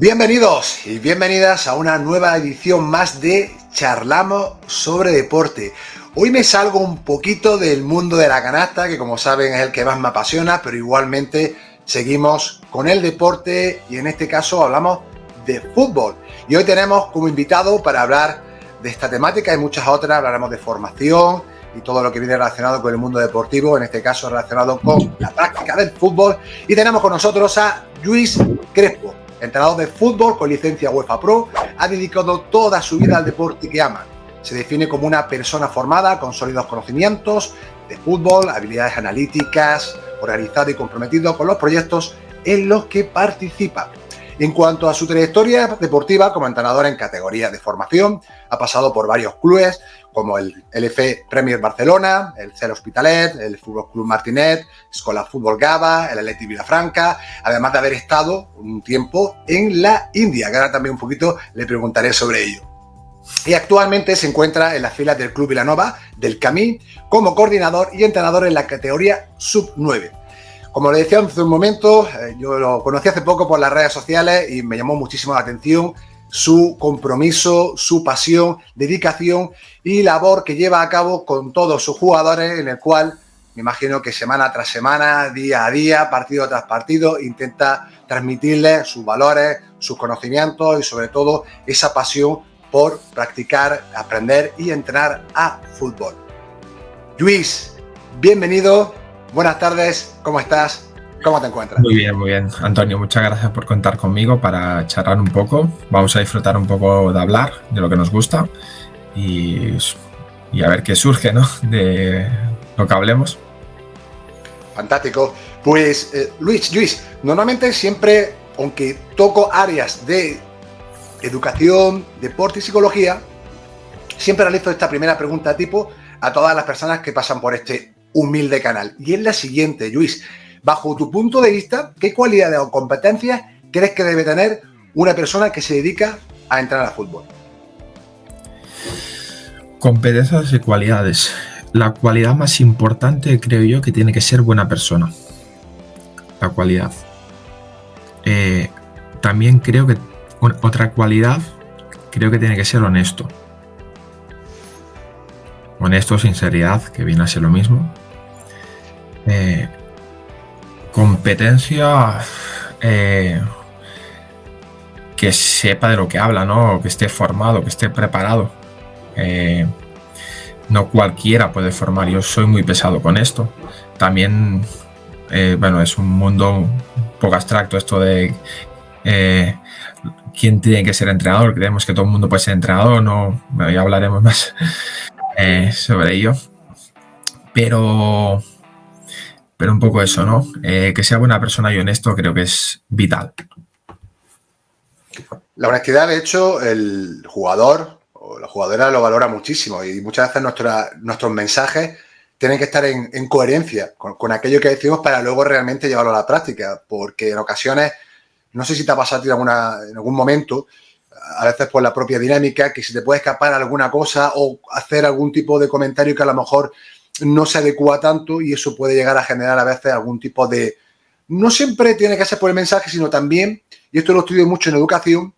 Bienvenidos y bienvenidas a una nueva edición más de Charlamos sobre Deporte. Hoy me salgo un poquito del mundo de la canasta, que como saben es el que más me apasiona, pero igualmente seguimos con el deporte y en este caso hablamos de fútbol. Y hoy tenemos como invitado para hablar de esta temática y muchas otras, hablaremos de formación y todo lo que viene relacionado con el mundo deportivo, en este caso relacionado con la práctica del fútbol. Y tenemos con nosotros a Lluís Crespo, entrenador de fútbol con licencia UEFA Pro, ha dedicado toda su vida al deporte que ama. Se define como una persona formada con sólidos conocimientos de fútbol, habilidades analíticas, organizado y comprometido con los proyectos en los que participa. En cuanto a su trayectoria deportiva como entrenador en categorías de formación, ha pasado por varios clubes como el LF Premier Barcelona, el CEL Hospitalet, el Fútbol Club Martinet, Escola Fútbol Gava, el Atleti Vilafranca, además de haber estado un tiempo en la India, que ahora también un poquito le preguntaré sobre ello. Y actualmente se encuentra en las filas del Club Vilanova del Camí como coordinador y entrenador en la categoría Sub-9. Como le decía hace un momento, yo lo conocí hace poco por las redes sociales y me llamó muchísimo la atención su compromiso, su pasión, dedicación y labor que lleva a cabo con todos sus jugadores, en el cual me imagino que semana tras semana, día a día, partido tras partido, intenta transmitirles sus valores, sus conocimientos y sobre todo esa pasión por practicar, aprender y entrenar a fútbol. Lluís, bienvenido, buenas tardes, ¿cómo estás? ¿Cómo te encuentras? Muy bien, Antonio, muchas gracias por contar conmigo para charlar un poco. Vamos a disfrutar un poco de hablar de lo que nos gusta y a ver qué surge, ¿no?, de lo que hablemos. Fantástico. Pues, Lluís, normalmente siempre, aunque toco áreas de educación, deporte y psicología, siempre realizo esta primera pregunta tipo a todas las personas que pasan por este humilde canal. Y es la siguiente, Lluís. Bajo tu punto de vista, ¿qué cualidades o competencias crees que debe tener una persona que se dedica a entrenar al fútbol? Competencias y cualidades. La cualidad más importante creo yo que tiene que ser buena persona. La cualidad. También creo que otra cualidad creo que tiene que ser honesto. Honesto, sinceridad, que viene a ser lo mismo. Competencia, que sepa de lo que habla, ¿no? Que esté formado, que esté preparado. No cualquiera puede formar. Yo soy muy pesado con esto. También, es un mundo un poco abstracto esto de quién tiene que ser entrenador. Creemos que todo el mundo puede ser entrenador, ¿no? Ya hablaremos más sobre ello. Pero un poco eso, ¿no? Que sea buena persona y honesto creo que es vital. La honestidad, de hecho, el jugador o la jugadora lo valora muchísimo y muchas veces nuestros mensajes tienen que estar en coherencia con aquello que decimos para luego realmente llevarlo a la práctica, porque en ocasiones, no sé si te ha pasado a ti en algún momento, a veces por la propia dinámica, que se te puede escapar alguna cosa o hacer algún tipo de comentario que a lo mejor no se adecua tanto y eso puede llegar a generar a veces algún tipo de... No siempre tiene que ser por el mensaje, sino también, y esto lo estudio mucho en educación,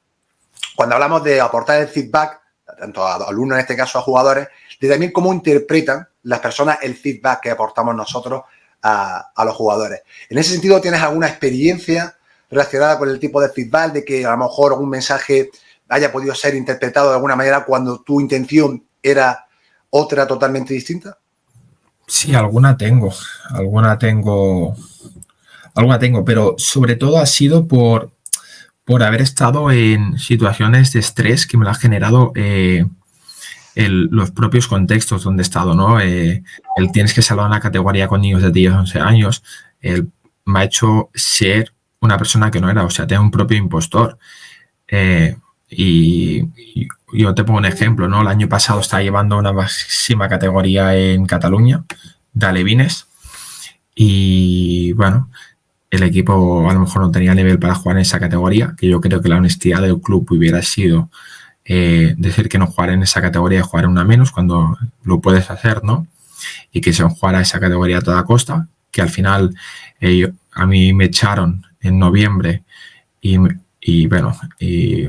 cuando hablamos de aportar el feedback, tanto a alumnos, en este caso a jugadores, de también cómo interpretan las personas el feedback que aportamos nosotros a los jugadores. En ese sentido, ¿tienes alguna experiencia relacionada con el tipo de feedback, de que a lo mejor algún mensaje haya podido ser interpretado de alguna manera cuando tu intención era otra totalmente distinta? Sí, alguna tengo, pero sobre todo ha sido por haber estado en situaciones de estrés que me lo ha generado los propios contextos donde he estado, ¿no? El tienes que salvar una categoría con niños de 10 o 11 años, me ha hecho ser una persona que no era, o sea, tengo un propio impostor. Y yo te pongo un ejemplo, ¿no? El año pasado estaba llevando una máxima categoría en Cataluña de alevines y bueno, el equipo a lo mejor no tenía nivel para jugar en esa categoría, que yo creo que la honestidad del club hubiera sido decir que no jugar en esa categoría y jugar en una menos cuando lo puedes hacer, ¿no? Y que se jugara esa categoría a toda costa, que al final a mí me echaron en noviembre y y bueno, y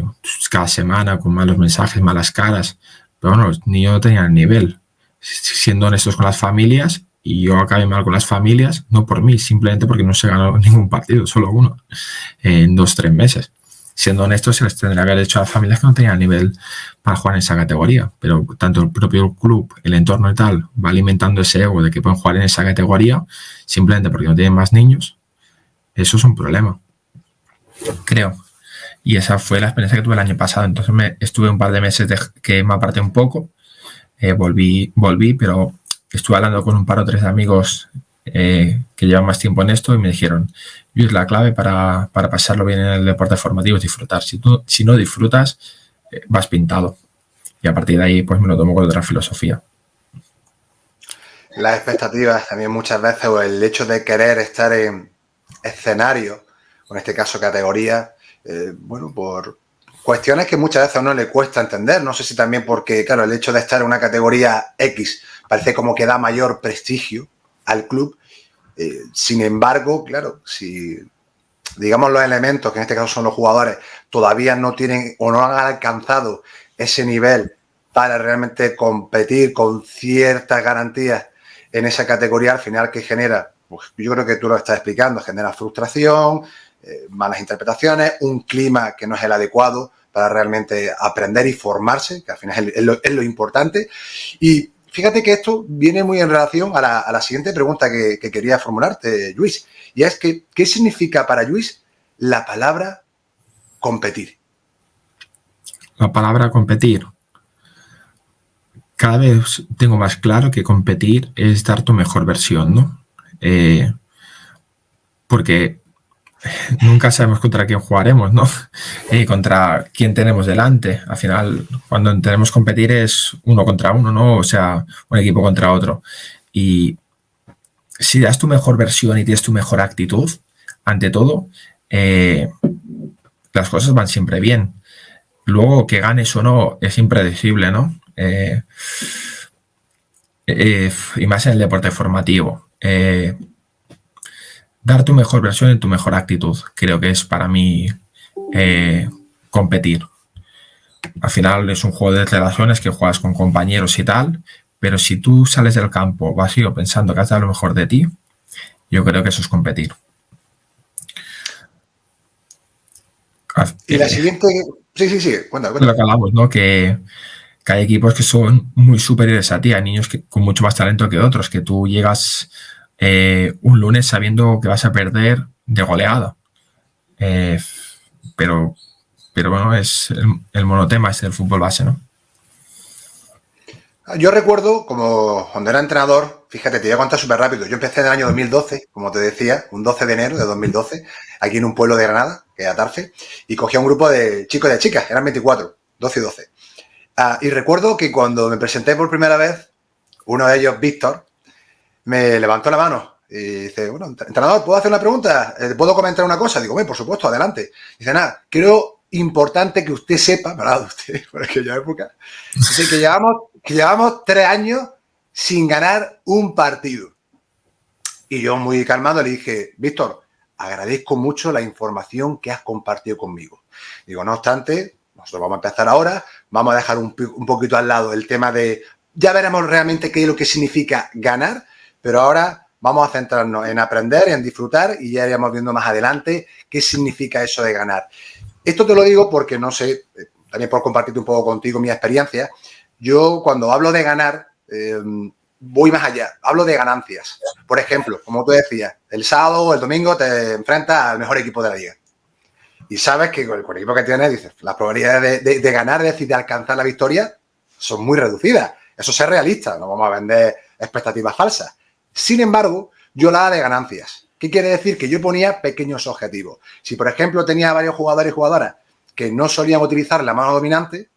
cada semana con malos mensajes, malas caras, pero bueno, los niños no tenían nivel. Siendo honestos con las familias, y yo acabé mal con las familias, no por mí, simplemente porque no se ganó ningún partido, solo uno, en 2 o 3 meses. Siendo honestos, se les tendría que haber hecho a las familias que no tenían nivel para jugar en esa categoría, pero tanto el propio club, el entorno y tal, va alimentando ese ego de que pueden jugar en esa categoría simplemente porque no tienen más niños. Eso es un problema, creo. Y esa fue la experiencia que tuve el año pasado. Entonces estuve un par de meses que me aparté un poco, volví, pero estuve hablando con un par o tres de amigos que llevan más tiempo en esto y me dijeron, Luis, la clave para pasarlo bien en el deporte formativo es disfrutar. Si no disfrutas, vas pintado. Y a partir de ahí, pues me lo tomo con otra filosofía. Las expectativas también muchas veces, o el hecho de querer estar en escenario, o en este caso categoría, bueno, por cuestiones que muchas veces a uno le cuesta entender. No sé si también porque, claro, el hecho de estar en una categoría X parece como que da mayor prestigio al club. Sin embargo, claro, si digamos los elementos, que en este caso son los jugadores, todavía no tienen o no han alcanzado ese nivel para realmente competir con ciertas garantías en esa categoría, al final, que genera, pues yo creo que tú lo estás explicando, genera frustración, malas interpretaciones, un clima que no es el adecuado para realmente aprender y formarse, que al final es lo importante. Y fíjate que esto viene muy en relación a la siguiente pregunta que quería formularte, Luis, y es que, ¿qué significa para Luis la palabra competir? La palabra competir. Cada vez tengo más claro que competir es dar tu mejor versión, ¿no? Porque nunca sabemos contra quién jugaremos, ¿no? Contra quién tenemos delante. Al final, cuando tenemos competir es 1 contra 1, ¿no? O sea, un equipo contra otro. Y si das tu mejor versión y tienes tu mejor actitud, ante todo, las cosas van siempre bien. Luego, que ganes o no es impredecible, ¿no? Y más en el deporte formativo. Dar tu mejor versión y tu mejor actitud, creo que es para mí competir. Al final es un juego de relaciones que juegas con compañeros y tal, pero si tú sales del campo vacío pensando que has dado lo mejor de ti, yo creo que eso es competir. Y la siguiente... Sí, cuenta. Lo que hablamos, ¿no? Que hay equipos que son muy superiores a ti, hay niños con mucho más talento que otros, que tú llegas un lunes sabiendo que vas a perder de goleada. Pero bueno, es el monotema, es el fútbol base, ¿no? Yo recuerdo, como cuando era entrenador, fíjate, te voy a contar súper rápido. Yo empecé en el año 2012, como te decía, un 12 de enero de 2012, aquí en un pueblo de Granada, que es Atarfe, y cogía un grupo de chicos y de chicas, eran 24, 12 y 12. Y recuerdo que cuando me presenté por primera vez, uno de ellos, Víctor, me levantó la mano y dice, bueno, entrenador, ¿puedo hacer una pregunta? ¿Puedo comentar una cosa? Digo, por supuesto, adelante. Dice, nada, creo importante que usted sepa, ¿verdad? Usted, por aquella época, dice que llevamos 3 años sin ganar un partido. Y yo, muy calmado, le dije, Víctor, agradezco mucho la información que has compartido conmigo. Digo, no obstante, nosotros vamos a empezar ahora, vamos a dejar un poquito al lado el tema de, ya veremos realmente qué es lo que significa ganar, pero ahora vamos a centrarnos en aprender, en disfrutar, y ya iremos viendo más adelante qué significa eso de ganar. Esto te lo digo porque, no sé, también por compartirte un poco contigo mi experiencia, yo cuando hablo de ganar, voy más allá, hablo de ganancias. Por ejemplo, como tú decías, el sábado o el domingo te enfrentas al mejor equipo de la liga. Y sabes que con el equipo que tienes, dices, las probabilidades de ganar, es decir, de alcanzar la victoria, son muy reducidas. Eso es realista, no vamos a vender expectativas falsas. Sin embargo, yo la de ganancias. ¿Qué quiere decir? Que yo ponía pequeños objetivos. Si, por ejemplo, tenía varios jugadores y jugadoras que no solían utilizar la mano dominante,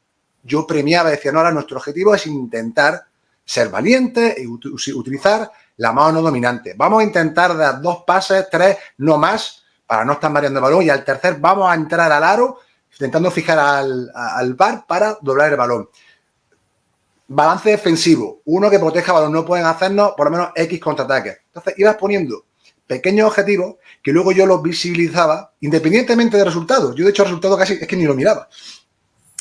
yo premiaba, decía, no, ahora nuestro objetivo es intentar ser valientes y utilizar la mano no dominante. Vamos a intentar dar 2 pases, 3, no más, para no estar mareando el balón, y al tercer vamos a entrar al aro intentando fijar al bar para doblar el balón. Balance defensivo, uno que proteja el balón, no pueden hacernos por lo menos X contraataques. Entonces ibas poniendo pequeños objetivos que luego yo los visibilizaba independientemente de resultados. Yo, de hecho, el resultado casi es que ni lo miraba.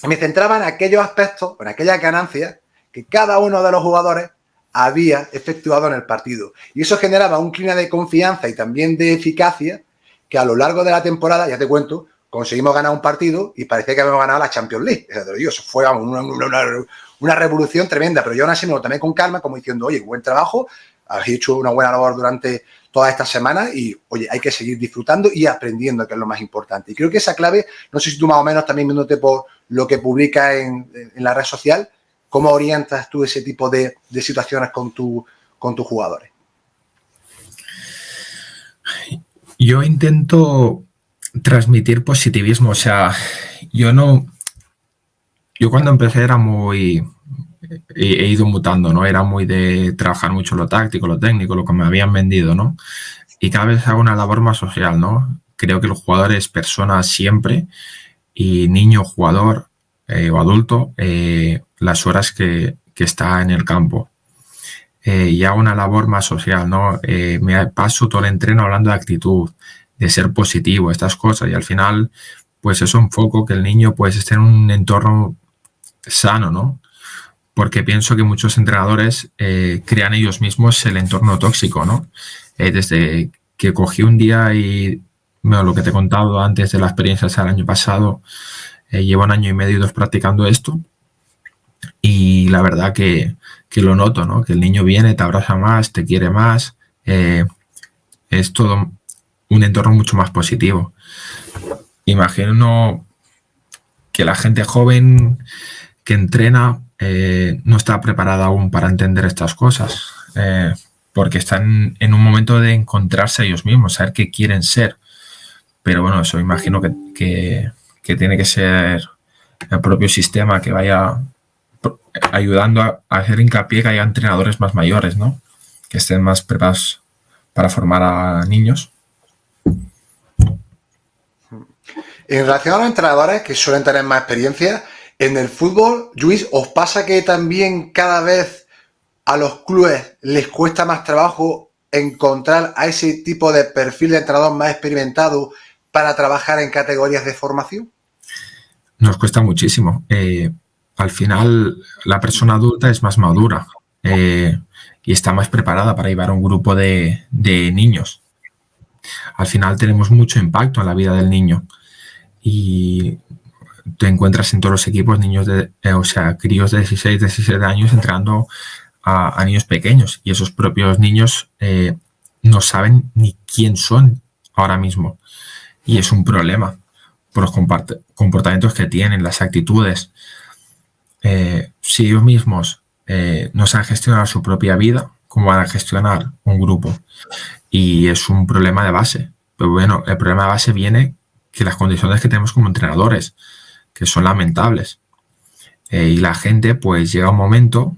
Me centraba en aquellos aspectos, en aquellas ganancias que cada uno de los jugadores había efectuado en el partido. Y eso generaba un clima de confianza y también de eficacia que a lo largo de la temporada, ya te cuento, conseguimos ganar un partido y parecía que habíamos ganado la Champions League. Eso fue una revolución tremenda, pero yo aún así me lo tomé con calma, como diciendo, oye, buen trabajo, habéis hecho una buena labor durante todas estas semanas y, oye, hay que seguir disfrutando y aprendiendo, que es lo más importante. Y creo que esa clave, no sé si tú más o menos también viéndote por lo que publicas en la red social, ¿cómo orientas tú ese tipo de situaciones con tus jugadores? Yo intento transmitir positivismo, o sea, yo cuando empecé era muy, he ido mutando, ¿no? Era muy de trabajar mucho lo táctico, lo técnico, lo que me habían vendido, ¿no? Y cada vez hago una labor más social, ¿no? Creo que el jugador es persona siempre y niño, jugador o adulto, las horas que está en el campo. Y hago una labor más social, ¿no? Me paso todo el entreno hablando de actitud, de ser positivo, estas cosas, y al final, pues eso enfoco que el niño pues esté en un entorno sano, ¿no? Porque pienso que muchos entrenadores crean ellos mismos el entorno tóxico, ¿no? Desde que cogí un día y bueno, lo que te he contado antes de la experiencia del año pasado, llevo 1 año y medio, 2 practicando esto y la verdad que lo noto, ¿no? Que el niño viene, te abraza más, te quiere más, es todo un entorno mucho más positivo. Imagino que la gente joven que entrena no está preparada aún para entender estas cosas, porque están en un momento de encontrarse ellos mismos, saber qué quieren ser. Pero bueno, eso imagino que tiene que ser el propio sistema que vaya ayudando a hacer hincapié que haya entrenadores más mayores, ¿no? Que estén más preparados para formar a niños. En relación a los entrenadores que suelen tener más experiencia, en el fútbol, Luis, ¿os pasa que también cada vez a los clubes les cuesta más trabajo encontrar a ese tipo de perfil de entrenador más experimentado para trabajar en categorías de formación? Nos cuesta muchísimo. Al final, la persona adulta es más madura y está más preparada para llevar un grupo de niños. Al final tenemos mucho impacto en la vida del niño y te encuentras en todos los equipos niños críos de 16, 17 años entrando a niños pequeños y esos propios niños no saben ni quién son ahora mismo y es un problema por los comportamientos que tienen, las actitudes. Si ellos mismos no saben gestionar su propia vida, ¿cómo van a gestionar un grupo? Y es un problema de base. Pero bueno, el problema de base viene que las condiciones que tenemos como entrenadores, que son lamentables. Y la gente, pues llega un momento,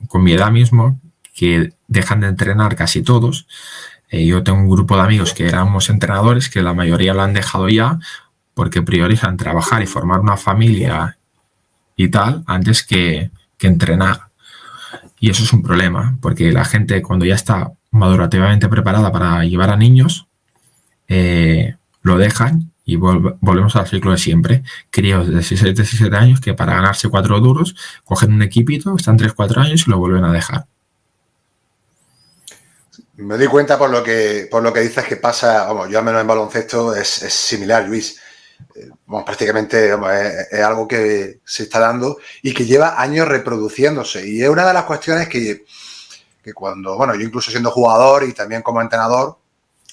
con mi edad mismo, que dejan de entrenar casi todos. Yo tengo un grupo de amigos que éramos entrenadores, que la mayoría lo han dejado ya, porque priorizan trabajar y formar una familia y tal, antes que entrenar. Y eso es un problema, porque la gente cuando ya está madurativamente preparada para llevar a niños, lo dejan y volvemos al ciclo de siempre. Críos de 16, 17 años que para ganarse 4 duros cogen un equipito, están 3, 4 años y lo vuelven a dejar. Me doy cuenta por lo que dices que pasa, vamos, yo al menos en baloncesto es similar, Luis. Prácticamente es algo que se está dando y que lleva años reproduciéndose. Y es una de las cuestiones que cuando, bueno, yo incluso siendo jugador y también como entrenador,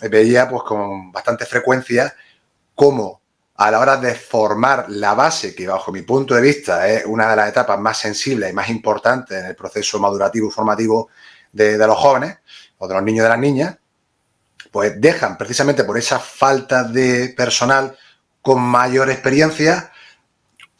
veía pues con bastante frecuencia cómo a la hora de formar la base, que bajo mi punto de vista es una de las etapas más sensibles y más importantes en el proceso madurativo y formativo de los jóvenes o de los niños y de las niñas, pues dejan precisamente por esa falta de personal con mayor experiencia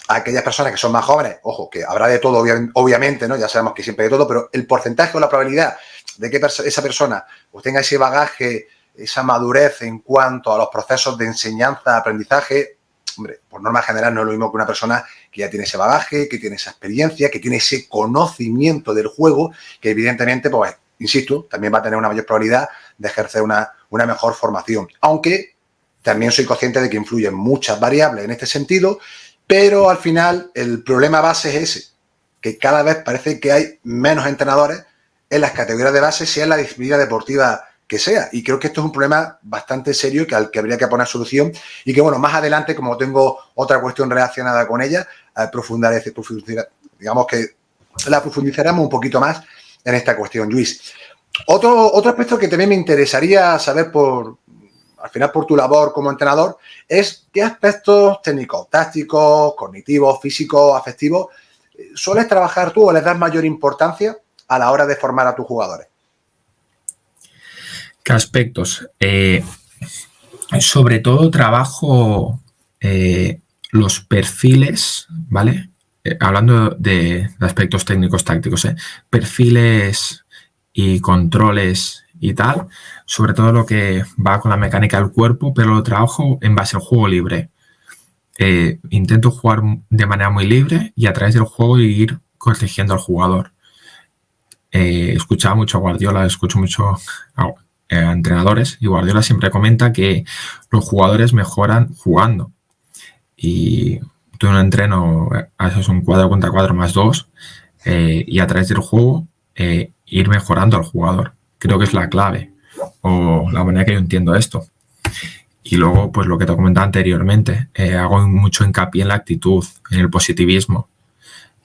a aquellas personas que son más jóvenes. Ojo, que habrá de todo, obviamente, ¿no? Ya sabemos que siempre hay de todo, pero el porcentaje o la probabilidad de que esa persona pues tenga ese bagaje, esa madurez en cuanto a los procesos de enseñanza, aprendizaje, hombre, por norma general no es lo mismo que una persona que ya tiene ese bagaje, que tiene esa experiencia, que tiene ese conocimiento del juego, que evidentemente pues insisto, también va a tener una mayor probabilidad de ejercer una mejor formación. Aunque también soy consciente de que influyen muchas variables en este sentido, pero al final el problema base es ese, que cada vez parece que hay menos entrenadores en las categorías de base, sea en la disciplina deportiva que sea. Y creo que esto es un problema bastante serio al que habría que poner solución y que, bueno, más adelante, como tengo otra cuestión relacionada con ella, digamos que la profundizaremos un poquito más en esta cuestión, Luis. Otro aspecto que también me interesaría saber al final por tu labor como entrenador es qué aspectos técnicos, tácticos, cognitivos, físicos, afectivos sueles trabajar tú o les das mayor importancia a la hora de formar a tus jugadores. ¿Qué aspectos? Sobre todo trabajo los perfiles, ¿vale? Hablando de aspectos técnicos tácticos, perfiles y controles y tal, sobre todo lo que va con la mecánica del cuerpo, pero lo trabajo en base al juego libre. Intento jugar de manera muy libre y a través del juego ir corrigiendo al jugador. Escuchaba mucho a Guardiola, escucho mucho a entrenadores y Guardiola siempre comenta que los jugadores mejoran jugando. Y tú en un entreno haces un 4 contra 4 más 2 y a través del juego ir mejorando al jugador. Creo que es la clave o la manera que yo entiendo esto. Y luego, pues lo que te comentaba anteriormente, hago mucho hincapié en la actitud, en el positivismo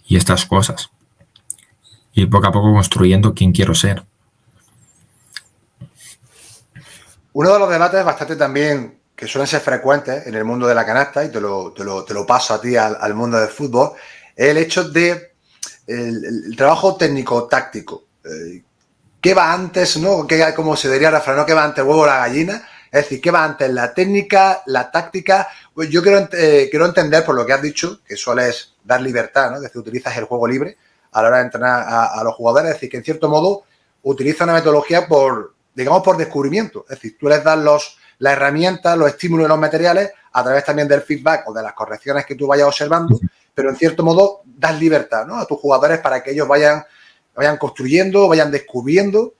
y estas cosas. Y poco a poco construyendo quién quiero ser. Uno de los debates bastante también que suelen ser frecuentes en el mundo de la canasta, y te lo paso a ti al mundo del fútbol, es el hecho de el trabajo técnico-táctico. ¿Qué va antes, no? Como se diría refrán, ¿no? ¿Qué va antes el huevo o la gallina? Es decir, ¿qué va antes? ¿La técnica, la táctica? Pues yo quiero entender, por lo que has dicho, que sueles dar libertad, ¿no? Es decir, utilizas el juego libre a la hora de entrenar a los jugadores. Es decir, que en cierto modo utiliza una metodología por descubrimiento. Es decir, tú les das las herramientas, los estímulos y los materiales a través también del feedback o de las correcciones que tú vayas observando, pero en cierto modo das libertad, ¿no? A tus jugadores para que ellos vayan construyendo, vayan descubriendo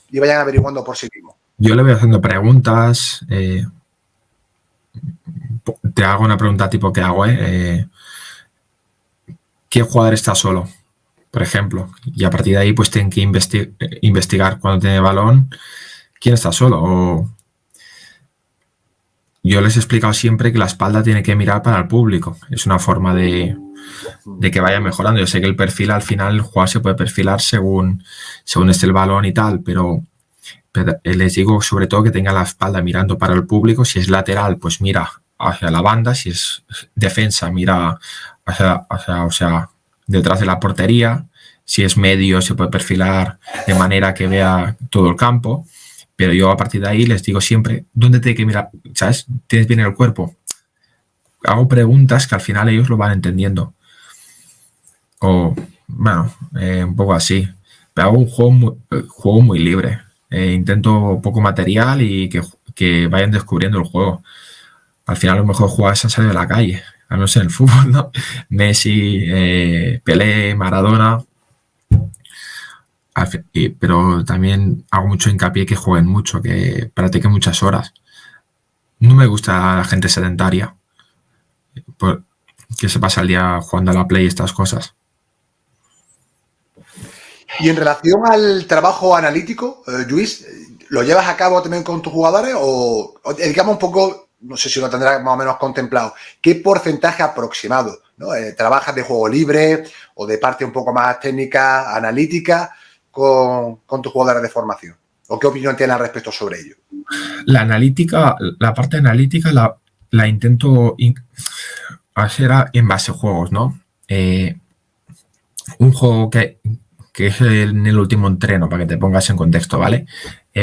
y vayan averiguando por sí mismos. Yo le voy haciendo preguntas. Te hago una pregunta tipo que hago, ¿qué jugador está solo? Por ejemplo. Y a partir de ahí pues tienen que investigar cuando tiene balón quién está solo. O yo les he explicado siempre que la espalda tiene que mirar para el público. Es una forma de que vaya mejorando. Yo sé que el perfil al final, el jugador se puede perfilar según esté el balón y tal, pero les digo sobre todo que tenga la espalda mirando para el público. Si es lateral, pues mira hacia la banda. Si es defensa, mira hacia detrás de la portería. Si es medio, se puede perfilar de manera que vea todo el campo. Pero yo a partir de ahí les digo siempre, ¿dónde tiene que mirar? ¿Sabes? ¿Tienes bien el cuerpo? Hago preguntas que al final ellos lo van entendiendo. O, bueno, un poco así. Pero hago un juego muy libre. Intento poco material y que vayan descubriendo el juego. Al final los mejores jugadores han salido de la calle. No sé, en el fútbol, ¿no? Messi, Pelé, Maradona. Pero también hago mucho hincapié que jueguen mucho, que practiquen muchas horas. No me gusta la gente sedentaria, que se pasa el día jugando a la Play y estas cosas. Y en relación al trabajo analítico, Luis, ¿lo llevas a cabo también con tus jugadores o digamos un poco, no sé si lo tendrás más o menos contemplado, qué porcentaje aproximado, ¿no? ¿Trabajas de juego libre o de parte un poco más técnica, analítica con tus jugadores de formación? ¿O qué opinión tienes al respecto sobre ello? La parte analítica la intento hacer en base a juegos, ¿no? Un juego que es en el último entreno, para que te pongas en contexto, ¿vale?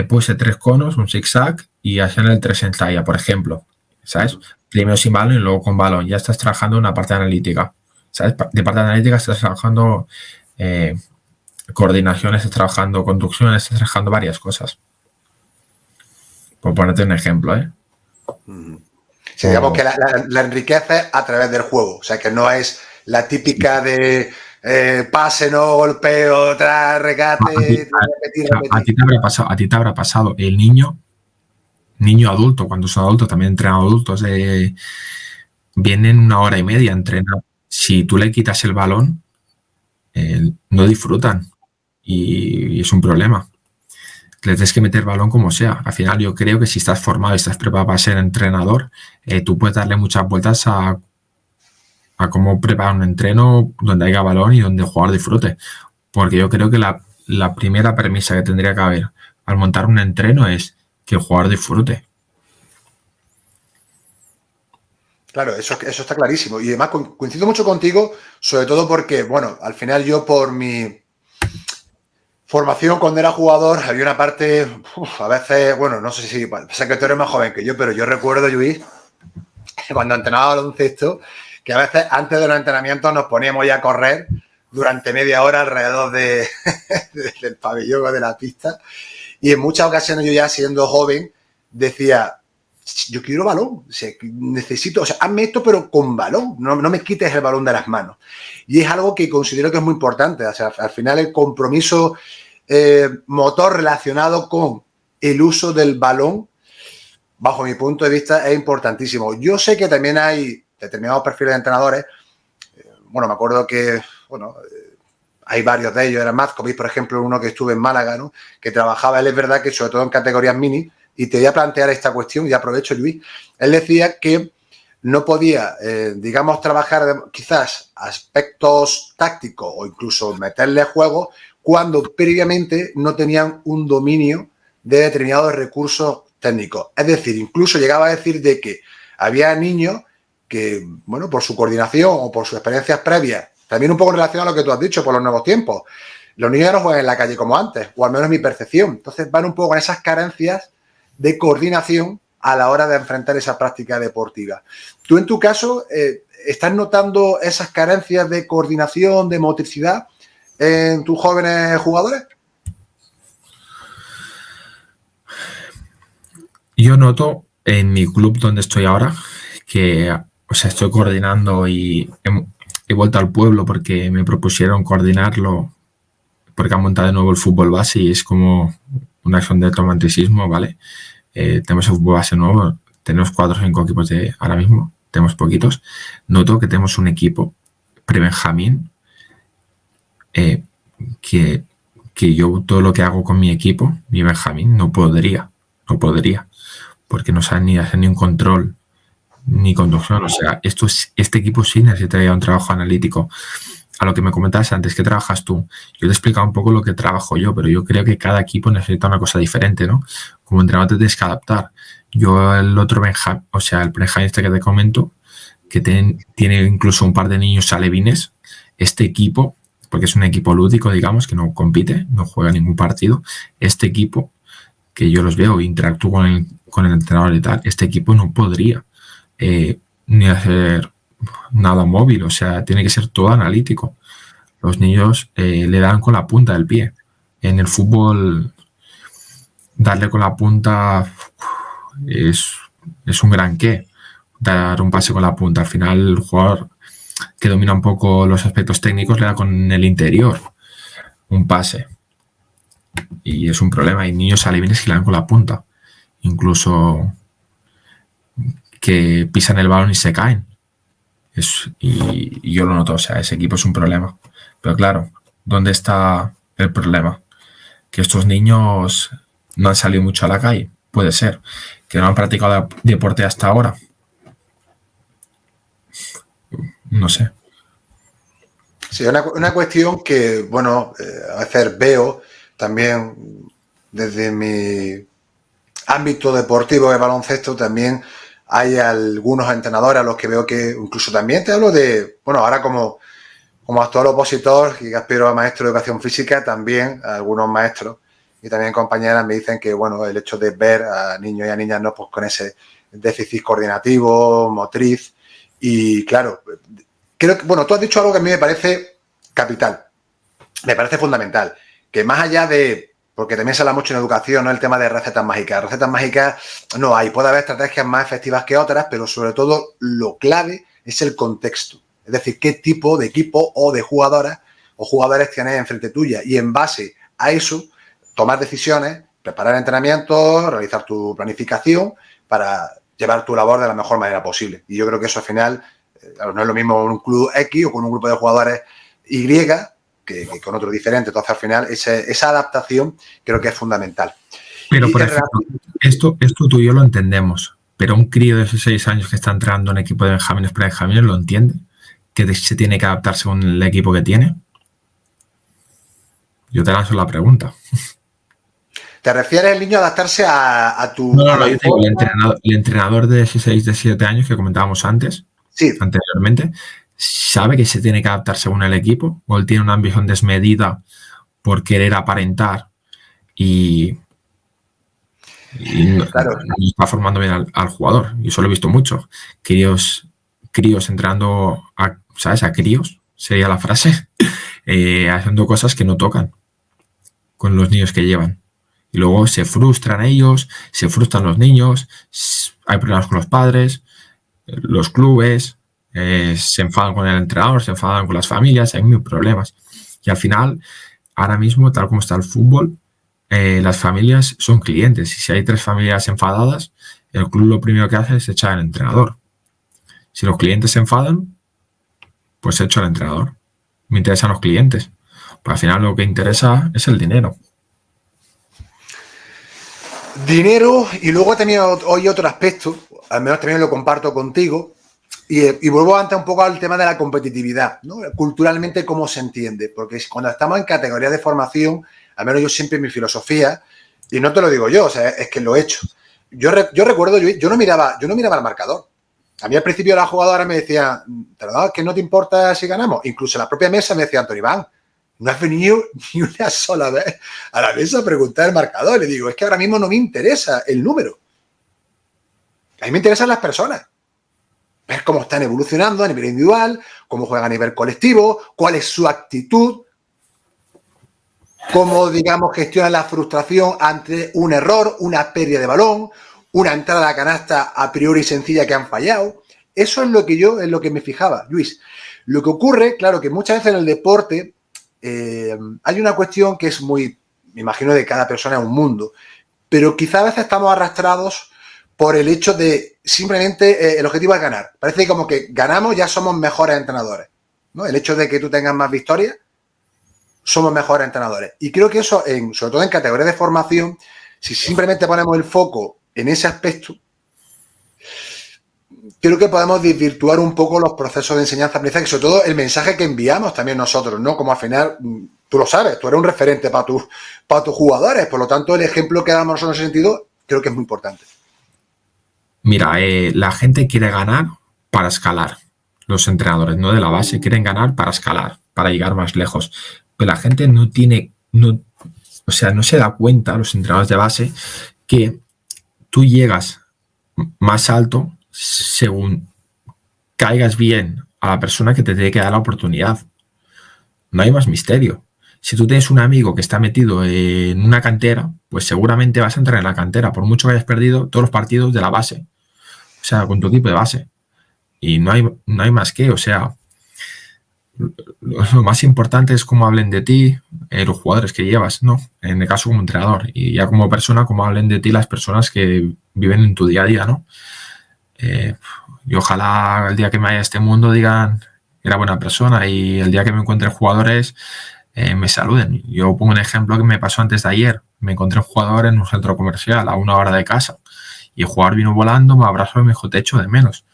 Puse 3 conos, un zigzag y hacer el 3 en talla, por ejemplo, ¿sabes? Primero sin balón y luego con balón. Ya estás trabajando una parte analítica, ¿sabes? De parte analítica estás trabajando coordinación, estás trabajando conducción, estás trabajando varias cosas. Por ponerte un ejemplo, ¿eh? Sí, digamos que la enriqueces a través del juego. O sea, que no es la típica de pase, no, golpeo, tras, regate, repetir, a repetir. a ti te habrá pasado. El niño adulto, cuando son adultos, también entrenan adultos, vienen 1 hora y media a entrenar. Si tú le quitas el balón, no disfrutan y es un problema. Le tienes que meter balón como sea. Al final yo creo que si estás formado y estás preparado para ser entrenador, tú puedes darle muchas vueltas a cómo preparar un entreno donde haya balón y donde el jugador disfrute. Porque yo creo que la primera premisa que tendría que haber al montar un entreno es que el jugador disfrute. Claro, eso está clarísimo. Y además coincido mucho contigo, sobre todo porque, bueno, al final yo por mi formación cuando era jugador había una parte, a veces, bueno, no sé si, sé que tú eres más joven que yo, pero yo recuerdo, Luis, cuando entrenaba baloncesto, que a veces antes de los entrenamientos nos poníamos ya a correr durante media hora alrededor del pabellón o de la pista. Y en muchas ocasiones yo ya siendo joven decía, yo quiero balón, o sea, necesito, o sea, hazme esto pero con balón, no me quites el balón de las manos. Y es algo que considero que es muy importante, o sea, al final el compromiso motor relacionado con el uso del balón, bajo mi punto de vista, es importantísimo. Yo sé que también hay determinados perfiles de entrenadores, bueno, me acuerdo que, bueno, hay varios de ellos, era Mazkovic, por ejemplo, uno que estuve en Málaga, ¿no? Que trabajaba, él es verdad que sobre todo en categorías mini, y te voy a plantear esta cuestión, y aprovecho, Luis, él decía que no podía, digamos, trabajar quizás aspectos tácticos o incluso meterle juego cuando previamente no tenían un dominio de determinados recursos técnicos. Es decir, incluso llegaba a decir de que había niños que, bueno, por su coordinación o por sus experiencias previas, también un poco relacionado a lo que tú has dicho, por los nuevos tiempos, los niños ya no juegan en la calle como antes, o al menos mi percepción. Entonces van un poco con esas carencias de coordinación a la hora de enfrentar esa práctica deportiva. Tú, en tu caso, ¿estás notando esas carencias de coordinación, de motricidad en tus jóvenes jugadores? Yo noto en mi club donde estoy ahora que, o sea, estoy coordinando y he vuelto al pueblo porque me propusieron coordinarlo porque han montado de nuevo el fútbol base y es como una acción de romanticismo, ¿vale? Tenemos el fútbol base nuevo, tenemos 4 o 5 equipos ahora mismo, tenemos poquitos. Noto que tenemos un equipo pre-Benjamín que yo todo lo que hago con mi equipo, mi Benjamín, no podría, porque no saben ni hacer ni un control ni conducción. O sea, este equipo sí necesitaría un trabajo analítico. A lo que me comentabas antes, ¿qué trabajas tú? Yo te he explicado un poco lo que trabajo yo, pero yo creo que cada equipo necesita una cosa diferente, ¿no? Como entrenador te tienes que adaptar. Yo el otro Benjamín, o sea, el Benjamín este que te comento, que tiene incluso un par de niños alevines, este equipo, porque es un equipo lúdico, digamos, que no compite, no juega ningún partido, este equipo, que yo los veo, interactúo con el entrenador y tal, este equipo no podría ni hacer nada móvil, o sea, tiene que ser todo analítico. Los niños le dan con la punta del pie. En el fútbol, darle con la punta es un gran qué, dar un pase con la punta. Al final, el jugador que domina un poco los aspectos técnicos le da con el interior un pase. Y es un problema. Hay niños alevines que le dan con la punta. Incluso que pisan el balón y se caen. Y yo lo noto, o sea, ese equipo es un problema. Pero claro, ¿dónde está el problema? Que estos niños no han salido mucho a la calle, puede ser. Que no han practicado deporte hasta ahora. No sé. Sí, una cuestión que, bueno, a veces veo también desde mi ámbito deportivo de baloncesto, también hay algunos entrenadores a los que veo que incluso también te hablo de, bueno, ahora como actual opositor y que aspiro a maestro de educación física, también algunos maestros y también compañeras me dicen que, bueno, el hecho de ver a niños y a niñas, ¿no?, pues con ese déficit coordinativo, motriz, y claro, creo que, bueno, tú has dicho algo que a mí me parece capital, me parece fundamental, que más allá de, porque también se habla mucho en educación, ¿no?, el tema de recetas mágicas. Recetas mágicas no hay, puede haber estrategias más efectivas que otras, pero sobre todo lo clave es el contexto. Es decir, qué tipo de equipo o de jugadoras o jugadores tienes enfrente tuya y en base a eso tomar decisiones, preparar entrenamientos, realizar tu planificación para llevar tu labor de la mejor manera posible. Y yo creo que eso al final no es lo mismo con un club X o con un grupo de jugadores Y que con otro diferente. Entonces, al final, esa adaptación creo que es fundamental. Pero, por ejemplo, esto tú y yo lo entendemos, pero un crío de 16 años que está entrando en equipo de benjamines para benjamines lo entiende, que se tiene que adaptar según el equipo que tiene. Yo te lanzo la pregunta. ¿Te refieres el niño a adaptarse a tu... No, yo te digo, el entrenador de 16, 17 años que comentábamos antes, sí, anteriormente, ¿sabe que se tiene que adaptar según el equipo? ¿O él tiene una ambición desmedida por querer aparentar y claro, no está formando bien al jugador? Yo eso lo he visto mucho. Críos entrando ¿sabes? A críos, sería la frase, haciendo cosas que no tocan con los niños que llevan. Y luego se frustran ellos, se frustran los niños, hay problemas con los padres, los clubes, se enfadan con el entrenador, se enfadan con las familias, hay mil problemas. Y al final, ahora mismo, tal como está el fútbol, las familias son clientes. Y si hay 3 familias enfadadas, el club lo primero que hace es echar al entrenador. Si los clientes se enfadan, pues echo al entrenador. Me interesan los clientes. Pues al final lo que interesa es el dinero. Dinero, y luego he tenido hoy otro aspecto, al menos también lo comparto contigo, y vuelvo antes un poco al tema de la competitividad, ¿no? Culturalmente, ¿cómo se entiende? Porque cuando estamos en categorías de formación, al menos yo siempre mi filosofía, y no te lo digo yo, o sea, es que lo he hecho. Yo recuerdo, yo no miraba el marcador. A mí al principio la jugadora me decía, ¿verdad que no te importa si ganamos? Incluso en la propia mesa me decía, Antonio Iván, no has venido ni una sola vez a la mesa a preguntar el marcador. Le digo, es que ahora mismo no me interesa el número. A mí me interesan las personas. Ver cómo están evolucionando a nivel individual, cómo juegan a nivel colectivo, cuál es su actitud, cómo, digamos, gestionan la frustración ante un error, una pérdida de balón, una entrada a la canasta a priori sencilla que han fallado. Eso es lo que me fijaba, Luis. Lo que ocurre, claro, que muchas veces en el deporte hay una cuestión que es muy, me imagino, de cada persona es un mundo, pero quizá a veces estamos arrastrados por el hecho de simplemente el objetivo es ganar. Parece que como que ganamos ya somos mejores entrenadores, ¿no? El hecho de que tú tengas más victorias, somos mejores entrenadores. Y creo que eso, sobre todo en categorías de formación, si simplemente ponemos el foco en ese aspecto, creo que podemos desvirtuar un poco los procesos de enseñanza-aprendizaje, sobre todo el mensaje que enviamos también nosotros, ¿no? Como al final, tú lo sabes, tú eres un referente para tus jugadores, por lo tanto, el ejemplo que damos nosotros en ese sentido creo que es muy importante. Mira, la gente quiere ganar para escalar. Los entrenadores, no de la base, quieren ganar para escalar, para llegar más lejos. Pero la gente no se da cuenta, los entrenadores de base, que tú llegas más alto según caigas bien a la persona que te tiene que dar la oportunidad. No hay más misterio. Si tú tienes un amigo que está metido en una cantera, pues seguramente vas a entrar en la cantera, por mucho que hayas perdido todos los partidos de la base. O sea, con tu equipo de base. Y no hay más que, o sea, lo más importante es cómo hablen de ti los jugadores que llevas, ¿no? En el caso como entrenador. Y ya como persona, cómo hablen de ti las personas que viven en tu día a día, ¿no? Y ojalá el día que me vaya a este mundo digan que era buena persona y el día que me encuentre jugadores me saluden. Yo pongo un ejemplo que me pasó antes de ayer. Me encontré un jugador en un centro comercial a 1 hora de casa y el jugador vino volando, me abrazó y me dijo, te echo de menos.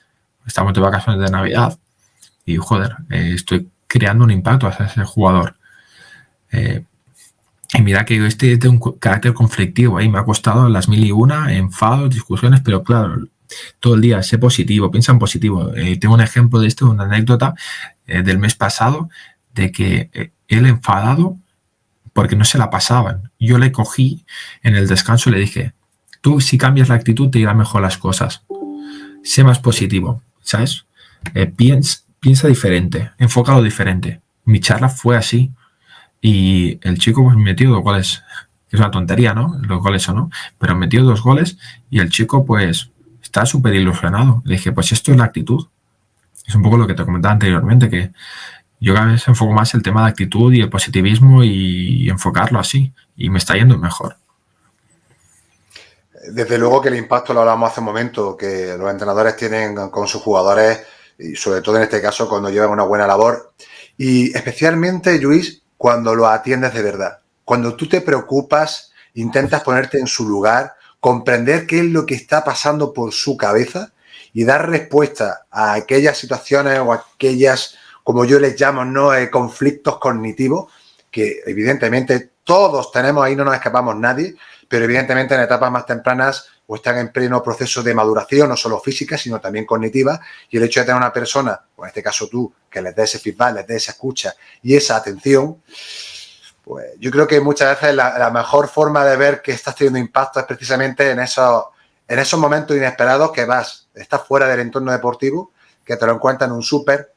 Estamos de vacaciones de Navidad y joder, estoy creando un impacto hacia ese jugador. Y mira que yo tengo un carácter conflictivo, me ha costado las 1001, enfados, discusiones, pero claro, todo el día sé positivo, piensa en positivo. Tengo un ejemplo de esto, una anécdota del mes pasado, de que él enfadado porque no se la pasaban. Yo le cogí en el descanso y le dije, tú si cambias la actitud te irán mejor las cosas. Sé más positivo, ¿sabes? Piensa diferente, enfócalo diferente. Mi charla fue así. Y el chico pues metió 2 goles, que es una tontería, ¿no? Los goles o no, pero metió 2 goles y el chico pues está súper ilusionado. Le dije, pues esto es la actitud. Es un poco lo que te comentaba anteriormente, que Yo cada vez enfoco más el tema de actitud y el positivismo y enfocarlo así. Y me está yendo mejor. Desde luego que el impacto, lo hablamos hace un momento, que los entrenadores tienen con sus jugadores, y sobre todo en este caso cuando llevan una buena labor, y especialmente, Luis, cuando lo atiendes de verdad. Cuando tú te preocupas, intentas ponerte en su lugar, comprender qué es lo que está pasando por su cabeza y dar respuesta a aquellas situaciones o aquellas, como yo les llamo, ¿no? Conflictos cognitivos, que evidentemente todos tenemos, ahí no nos escapamos nadie, pero evidentemente en etapas más tempranas o están en pleno proceso de maduración, no solo física, sino también cognitiva, y el hecho de tener una persona, o en este caso tú, que les dé ese feedback, les dé esa escucha y esa atención, pues yo creo que muchas veces la mejor forma de ver que estás teniendo impacto es precisamente en esos momentos inesperados que estás fuera del entorno deportivo, que te lo encuentras en un súper,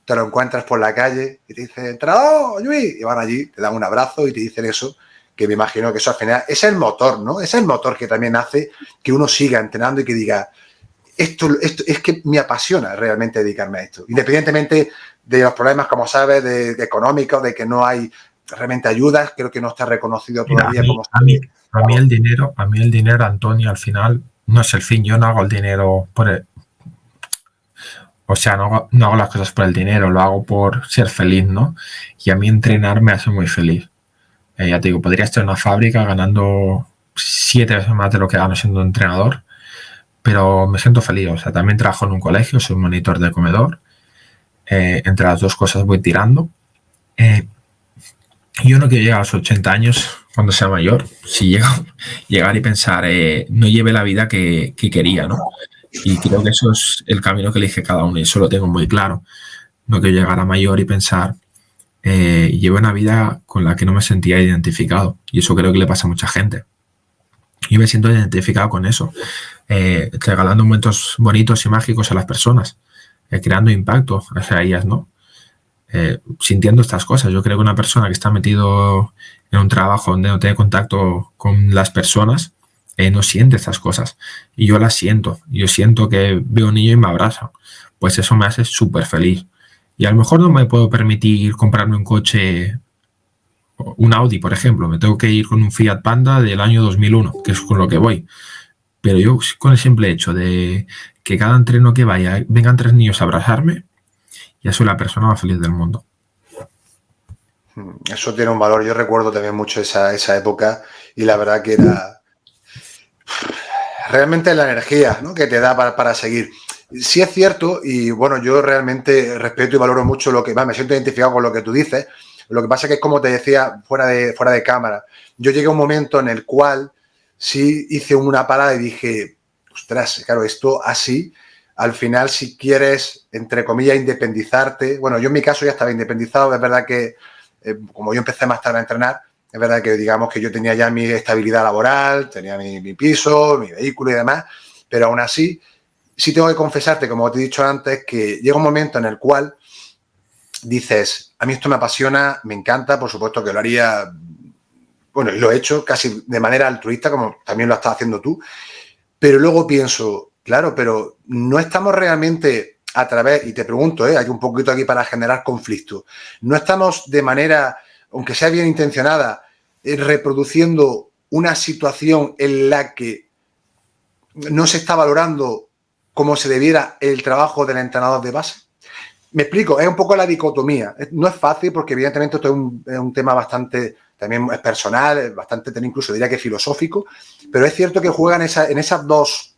te lo encuentras por la calle y te dicen, entrenador, Luis, y van allí, te dan un abrazo y te dicen eso, que me imagino que eso al final es el motor, ¿no? Es el motor que también hace que uno siga entrenando y que diga, esto es que me apasiona realmente dedicarme a esto. Independientemente de los problemas, como sabes, de económicos, de que no hay realmente ayudas, creo que no está reconocido todavía. Mira, a mí el dinero, Antonio, al final no es el fin. Yo no hago el dinero o sea, no hago las cosas por el dinero, lo hago por ser feliz, ¿no? Y a mí entrenar me hace muy feliz. Ya te digo, podría estar en una fábrica ganando 7 veces más de lo que gano siendo entrenador, pero me siento feliz. O sea, también trabajo en un colegio, soy monitor de comedor. Entre las dos cosas voy tirando. Yo no quiero llegar a los 80 años cuando sea mayor. Si llegar y pensar, no lleve la vida que quería, ¿no? Y creo que eso es el camino que elige cada uno y eso lo tengo muy claro. No quiero llegar a mayor y pensar, llevo una vida con la que no me sentía identificado. Y eso creo que le pasa a mucha gente. Yo me siento identificado con eso, regalando momentos bonitos y mágicos a las personas, creando impacto hacia ellas, ¿no? Sintiendo estas cosas. Yo creo que una persona que está metido en un trabajo donde no tiene contacto con las personas, no siente estas cosas. Y yo las siento. Yo siento que veo a un niño y me abraza. Pues eso me hace súper feliz. Y a lo mejor no me puedo permitir comprarme un coche, un Audi, por ejemplo. Me tengo que ir con un Fiat Panda del año 2001, que es con lo que voy. Pero yo, con el simple hecho de que cada entreno que vaya vengan 3 niños a abrazarme, ya soy la persona más feliz del mundo. Eso tiene un valor. Yo recuerdo también mucho esa época y la verdad que era realmente la energía, ¿no?, que te da para seguir. Sí es cierto y bueno, yo realmente respeto y valoro mucho lo que va, me siento identificado con lo que tú dices. Lo que pasa es que, como te decía, fuera de cámara, yo llegué a un momento en el cual sí hice una parada y dije, ostras, claro, esto así, al final, si quieres, entre comillas, independizarte, bueno, yo en mi caso ya estaba independizado, es verdad que como yo empecé más tarde a entrenar, es verdad que digamos que yo tenía ya mi estabilidad laboral, tenía mi piso, mi vehículo y demás, pero aún así, sí tengo que confesarte, como te he dicho antes, que llega un momento en el cual dices, a mí esto me apasiona, me encanta, por supuesto que lo haría, bueno, y lo he hecho casi de manera altruista, como también lo estás haciendo tú, pero luego pienso, claro, pero no estamos realmente a través, y te pregunto, hay un poquito aquí para generar conflicto, no estamos de manera, aunque sea bien intencionada, reproduciendo una situación en la que no se está valorando como se debiera el trabajo del entrenador de base. Me explico, es un poco la dicotomía. No es fácil porque evidentemente esto es un tema bastante, también es personal, bastante, incluso diría que filosófico, pero es cierto que juegan en esas dos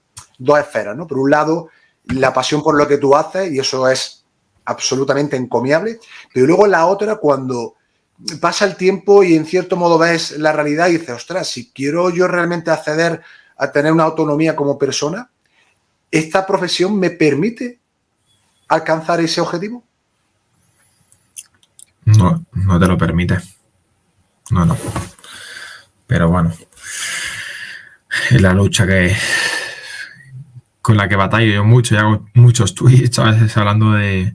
esferas, ¿no? Por un lado, la pasión por lo que tú haces y eso es absolutamente encomiable, pero luego la otra, cuando pasa el tiempo y en cierto modo ves la realidad y dices, ostras, si quiero yo realmente acceder a tener una autonomía como persona, ¿esta profesión me permite alcanzar ese objetivo? No, no te lo permite. No. Pero bueno, es la lucha con la que batallo yo mucho y hago muchos tweets a veces hablando del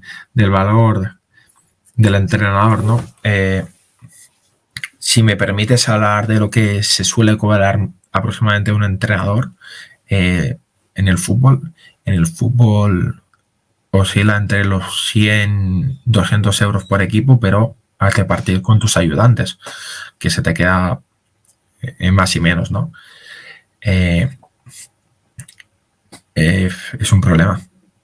valor del entrenador, ¿no? Si me permites hablar de lo que se suele cobrar aproximadamente un entrenador en el fútbol oscila entre los 100, 200 euros por equipo, pero hay que partir con tus ayudantes, que se te queda en más y menos, ¿no? Es un problema.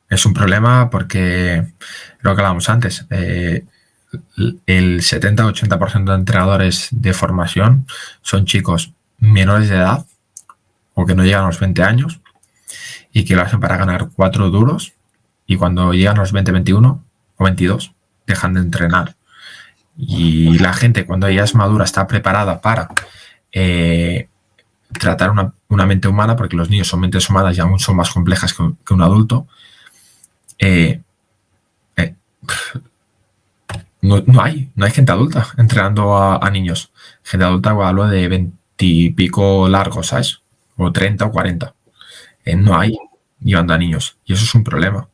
Es un problema porque, lo que hablábamos antes, el 70-80% de entrenadores de formación son chicos menores de edad o que no llegan a los 20 años y que lo hacen para ganar 4 duros y cuando llegan a los 20, 21 o 22 dejan de entrenar. Y la gente cuando ya es madura está preparada para tratar una mente humana, porque los niños son mentes humanas y aún son más complejas que un adulto. No hay gente adulta entrenando a niños. Gente adulta, hablo de 20 y pico largos, ¿sabes? O 30 o 40. No hay llevando a niños. Y eso es un problema.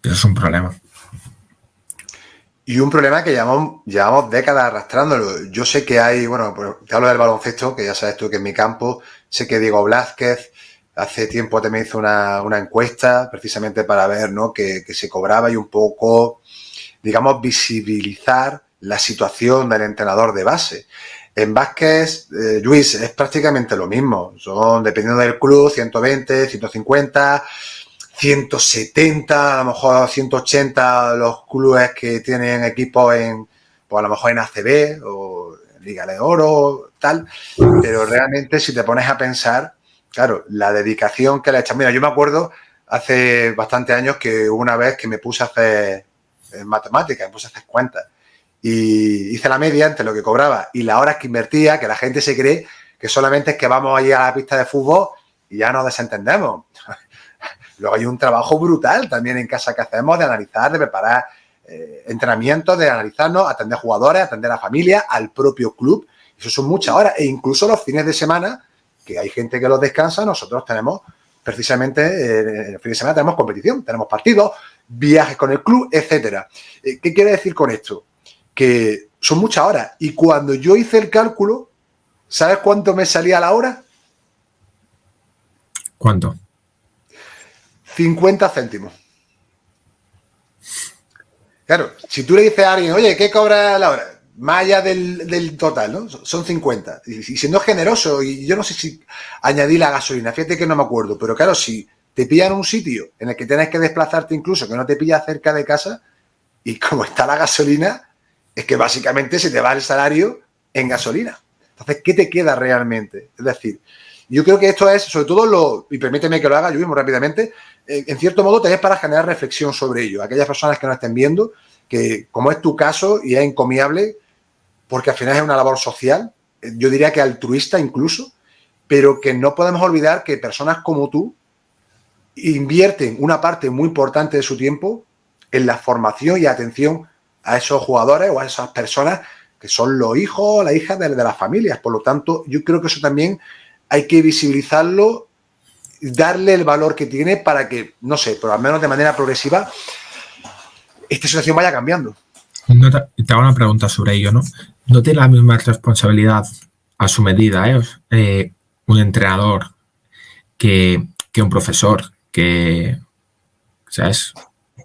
Eso es un problema. Y un problema que llevamos décadas arrastrándolo. Yo sé que hay, bueno, te hablo del baloncesto, que ya sabes tú que en mi campo, sé que Diego Blázquez hace tiempo también hizo una encuesta precisamente para ver, ¿no?, que se cobraba y un poco, digamos, visibilizar la situación del entrenador de base. En básquet, Luis, es prácticamente lo mismo. Son, dependiendo del club, 120, 150, 170, a lo mejor 180 los clubes que tienen equipos en, pues a lo mejor en ACB o en Liga de Oro, tal. Pero realmente, si te pones a pensar, claro, la dedicación que le echan. Mira, yo me acuerdo hace bastantes años que una vez que me puse a hacer matemáticas, me puse a hacer cuentas y hice la media entre lo que cobraba y las horas que invertía, que la gente se cree que solamente es que vamos allí a la pista de fútbol y ya nos desentendemos. Luego hay un trabajo brutal también en casa que hacemos de analizar, de preparar entrenamientos, de analizarnos, atender jugadores, atender a familia, al propio club. Eso son muchas horas. E incluso los fines de semana, que hay gente que los descansa, nosotros tenemos precisamente, el fin de semana tenemos competición, tenemos partidos, viajes con el club, etcétera. ¿Qué quiere decir con esto? Que son muchas horas. Y cuando yo hice el cálculo, ¿sabes cuánto me salía a la hora? ¿Cuánto? 50 céntimos. Claro, si tú le dices a alguien, oye, ¿qué cobra la hora? Más allá del total, ¿no? Son 50. Y siendo generoso, y yo no sé si añadí la gasolina, fíjate que no me acuerdo, pero claro, si te pillan un sitio en el que tienes que desplazarte incluso, que no te pilla cerca de casa, y como está la gasolina, es que básicamente se te va el salario en gasolina. Entonces, ¿qué te queda realmente? Es decir, yo creo que esto es, sobre todo, y permíteme que lo haga, yo muy rápidamente, en cierto modo, también para generar reflexión sobre ello. Aquellas personas que nos estén viendo, que como es tu caso y es encomiable, porque al final es una labor social, yo diría que altruista incluso, pero que no podemos olvidar que personas como tú invierten una parte muy importante de su tiempo en la formación y atención a esos jugadores o a esas personas que son los hijos o las hijas de las familias. Por lo tanto, yo creo que eso también hay que visibilizarlo, darle el valor que tiene para que, no sé, pero al menos de manera progresiva, esta situación vaya cambiando. No te hago una pregunta sobre ello, ¿no? ¿No tiene la misma responsabilidad a su medida, un entrenador que un profesor, ¿sabes?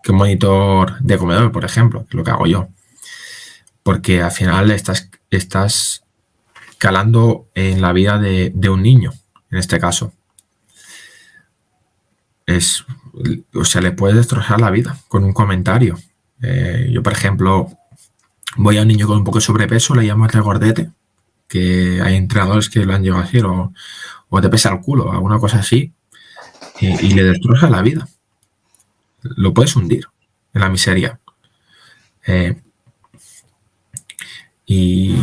Que un monitor de comedor, por ejemplo, que es lo que hago yo? Porque al final estás calando en la vida de un niño, en este caso. O sea, le puedes destrozar la vida con un comentario. Yo, por ejemplo, voy a un niño con un poco de sobrepeso, le llamo regordete, que hay entrenadores que lo han llegado a decir, o te pesa el culo, alguna cosa así, y le destroza la vida. Lo puedes hundir en la miseria. Y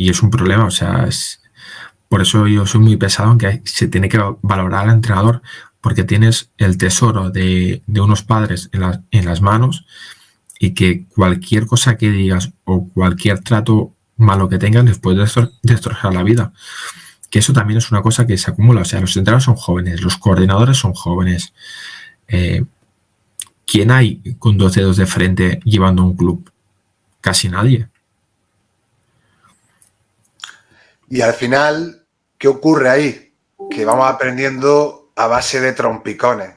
es un problema, o sea, por eso yo soy muy pesado en que se tiene que valorar al entrenador, porque tienes el tesoro de unos padres en las manos y que cualquier cosa que digas o cualquier trato malo que tengas les puede destrozar la vida. Que eso también es una cosa que se acumula. O sea, los entrenadores son jóvenes, los coordinadores son jóvenes. ¿Quién hay con 2 dedos de frente llevando un club? Casi nadie. Y al final, ¿qué ocurre ahí? Que vamos aprendiendo a base de trompicones,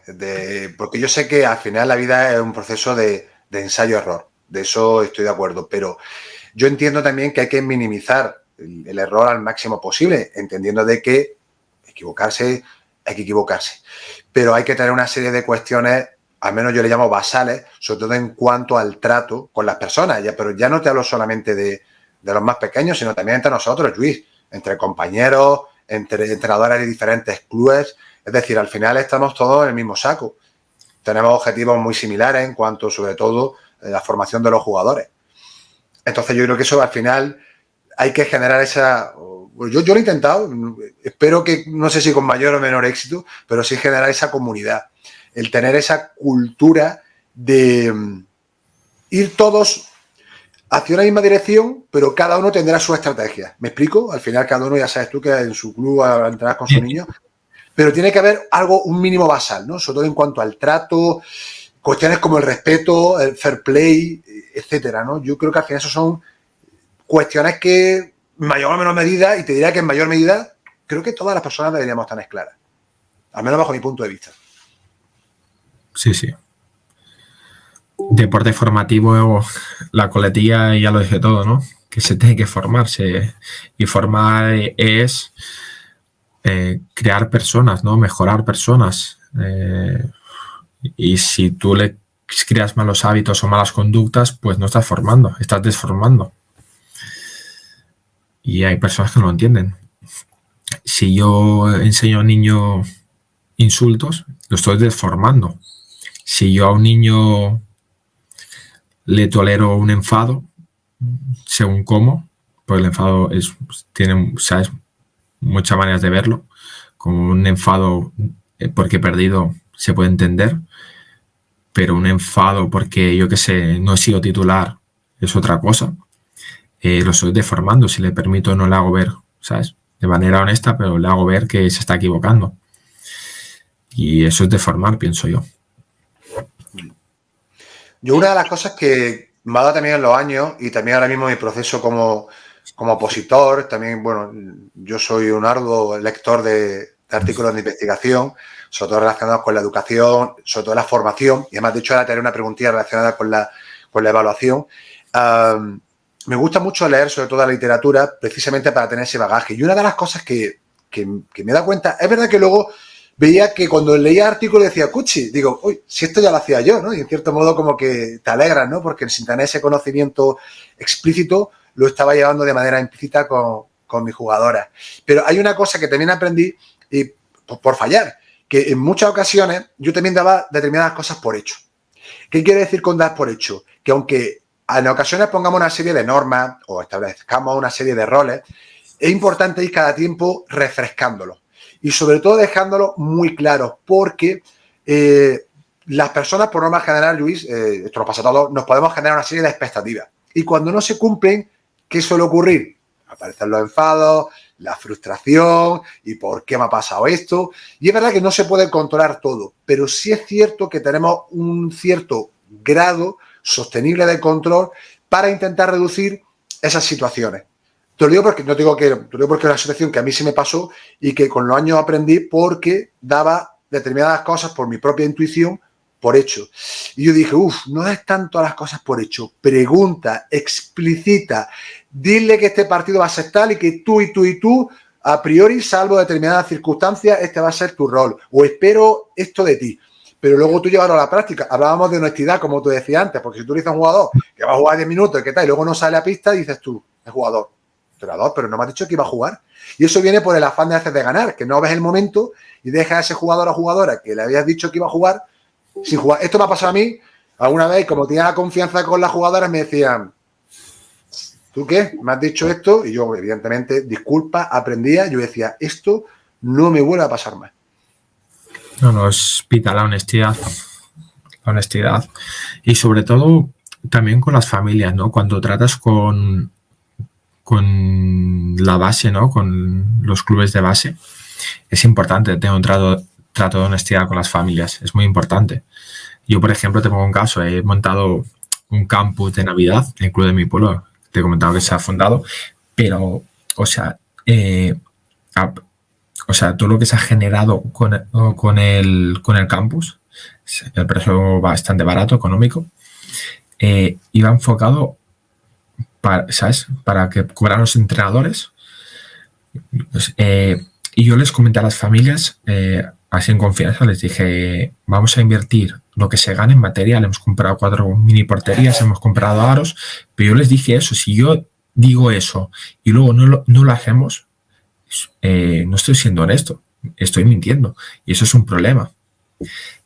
porque yo sé que al final la vida es un proceso de ensayo-error, de eso estoy de acuerdo, pero yo entiendo también que hay que minimizar el error al máximo posible, entendiendo de que equivocarse, hay que equivocarse, pero hay que tener una serie de cuestiones, al menos yo le llamo basales, sobre todo en cuanto al trato con las personas, pero ya no te hablo solamente de los más pequeños, sino también entre nosotros, Luis, entre compañeros, entre entrenadores de diferentes clubes. Es decir, al final estamos todos en el mismo saco. Tenemos objetivos muy similares en cuanto, sobre todo, a la formación de los jugadores. Entonces, yo creo que eso al final hay que generar esa... Yo lo he intentado, espero que, no sé si con mayor o menor éxito, pero sí generar esa comunidad. El tener esa cultura de ir todos hacia una misma dirección, pero cada uno tendrá su estrategia. ¿Me explico? Al final cada uno, ya sabes tú, que en su club a entrenar con sus niños, pero tiene que haber algo, un mínimo basal, ¿no? Sobre todo en cuanto al trato, cuestiones como el respeto, el fair play, etcétera, ¿no? Yo creo que al final eso son cuestiones que en mayor o menor medida, y te diría que en mayor medida, creo que todas las personas deberíamos tener claras. Al menos bajo mi punto de vista. Sí, sí. Deporte formativo, la coletilla ya lo dije todo, ¿no? Que se tiene que formarse. Y formar es crear personas, ¿no? Mejorar personas. Y si tú le creas malos hábitos o malas conductas, pues no estás formando, estás desformando. Y hay personas que no lo entienden. Si yo enseño a un niño insultos, lo estoy desformando. Si yo a un niño le tolero un enfado, según cómo, pues el enfado tiene, ¿sabes?, muchas maneras de verlo. Como un enfado porque he perdido se puede entender, pero un enfado porque, yo qué sé, no he sido titular es otra cosa. Lo estoy deformando. Si le permito, no le hago ver, ¿sabes?, de manera honesta, pero le hago ver que se está equivocando. Y eso es deformar, pienso yo. Yo una de las cosas que me ha dado también en los años, y también ahora mismo mi proceso como opositor, también, bueno, yo soy un arduo lector de artículos de investigación, sobre todo relacionados con la educación, sobre todo la formación, y además, de hecho, ahora te haré una preguntilla relacionada con la evaluación. Me gusta mucho leer, sobre todo la literatura, precisamente para tener ese bagaje. Y una de las cosas que me he dado cuenta, es verdad que luego veía que cuando leía artículos decía, cuchi, digo, uy, si esto ya lo hacía yo, ¿no? Y en cierto modo como que te alegras, ¿no? Porque sin tener ese conocimiento explícito, lo estaba llevando de manera implícita con mis jugadoras. Pero hay una cosa que también aprendí, y por fallar, que en muchas ocasiones yo también daba determinadas cosas por hecho. ¿Qué quiere decir con dar por hecho? Que aunque en ocasiones pongamos una serie de normas o establezcamos una serie de roles, es importante ir cada tiempo refrescándolos. Y sobre todo dejándolo muy claro, porque las personas, por norma general, Luis, esto nos pasa a todos, nos podemos generar una serie de expectativas. Y cuando no se cumplen, ¿qué suele ocurrir? Aparecen los enfados, la frustración, y ¿por qué me ha pasado esto? Y es verdad que no se puede controlar todo, pero sí es cierto que tenemos un cierto grado sostenible de control para intentar reducir esas situaciones. Te lo digo porque no digo que, te lo digo porque es una situación que a mí sí me pasó y que con los años aprendí porque daba determinadas cosas por mi propia intuición por hecho. Y yo dije, no es tanto las cosas por hecho. Pregunta, explicita, dile que este partido va a ser tal y que tú y tú y tú, a priori, salvo determinadas circunstancias, este va a ser tu rol. O espero esto de ti. Pero luego tú llevarlo a la práctica. Hablábamos de honestidad, como tú decías antes, porque si tú le dices a un jugador que va a jugar 10 minutos y qué tal, y luego no sale a pista, dices tú, el jugador, entrenador, pero no me has dicho que iba a jugar. Y eso viene por el afán de hacer de ganar, que no ves el momento y dejas a ese jugador o jugadora que le habías dicho que iba a jugar sin jugar. Esto me ha pasado a mí alguna vez, como tenía la confianza con las jugadoras, me decían, ¿tú qué? ¿Me has dicho esto? Y yo, evidentemente, disculpa, aprendía, yo decía, esto no me vuelve a pasar más. No, es vital la honestidad. La honestidad. Y sobre todo, también con las familias, ¿no? Cuando tratas con la base, ¿no? Con los clubes de base, es importante tener un trato de honestidad con las familias. Es muy importante. Yo, por ejemplo, te pongo un caso. He montado un campus de Navidad en el club de mi pueblo. Te he comentado que se ha fundado. Pero, o sea, o sea, todo lo que se ha generado con el campus, el precio bastante barato, económico, iba enfocado para, ¿sabes? Para que cobraran los entrenadores. Pues, y yo les comenté a las familias, así en confianza, les dije, vamos a invertir lo que se gane en material. Hemos comprado 4 mini porterías, hemos comprado aros, pero yo les dije eso, si yo digo eso y luego no lo hacemos, no estoy siendo honesto, estoy mintiendo y eso es un problema.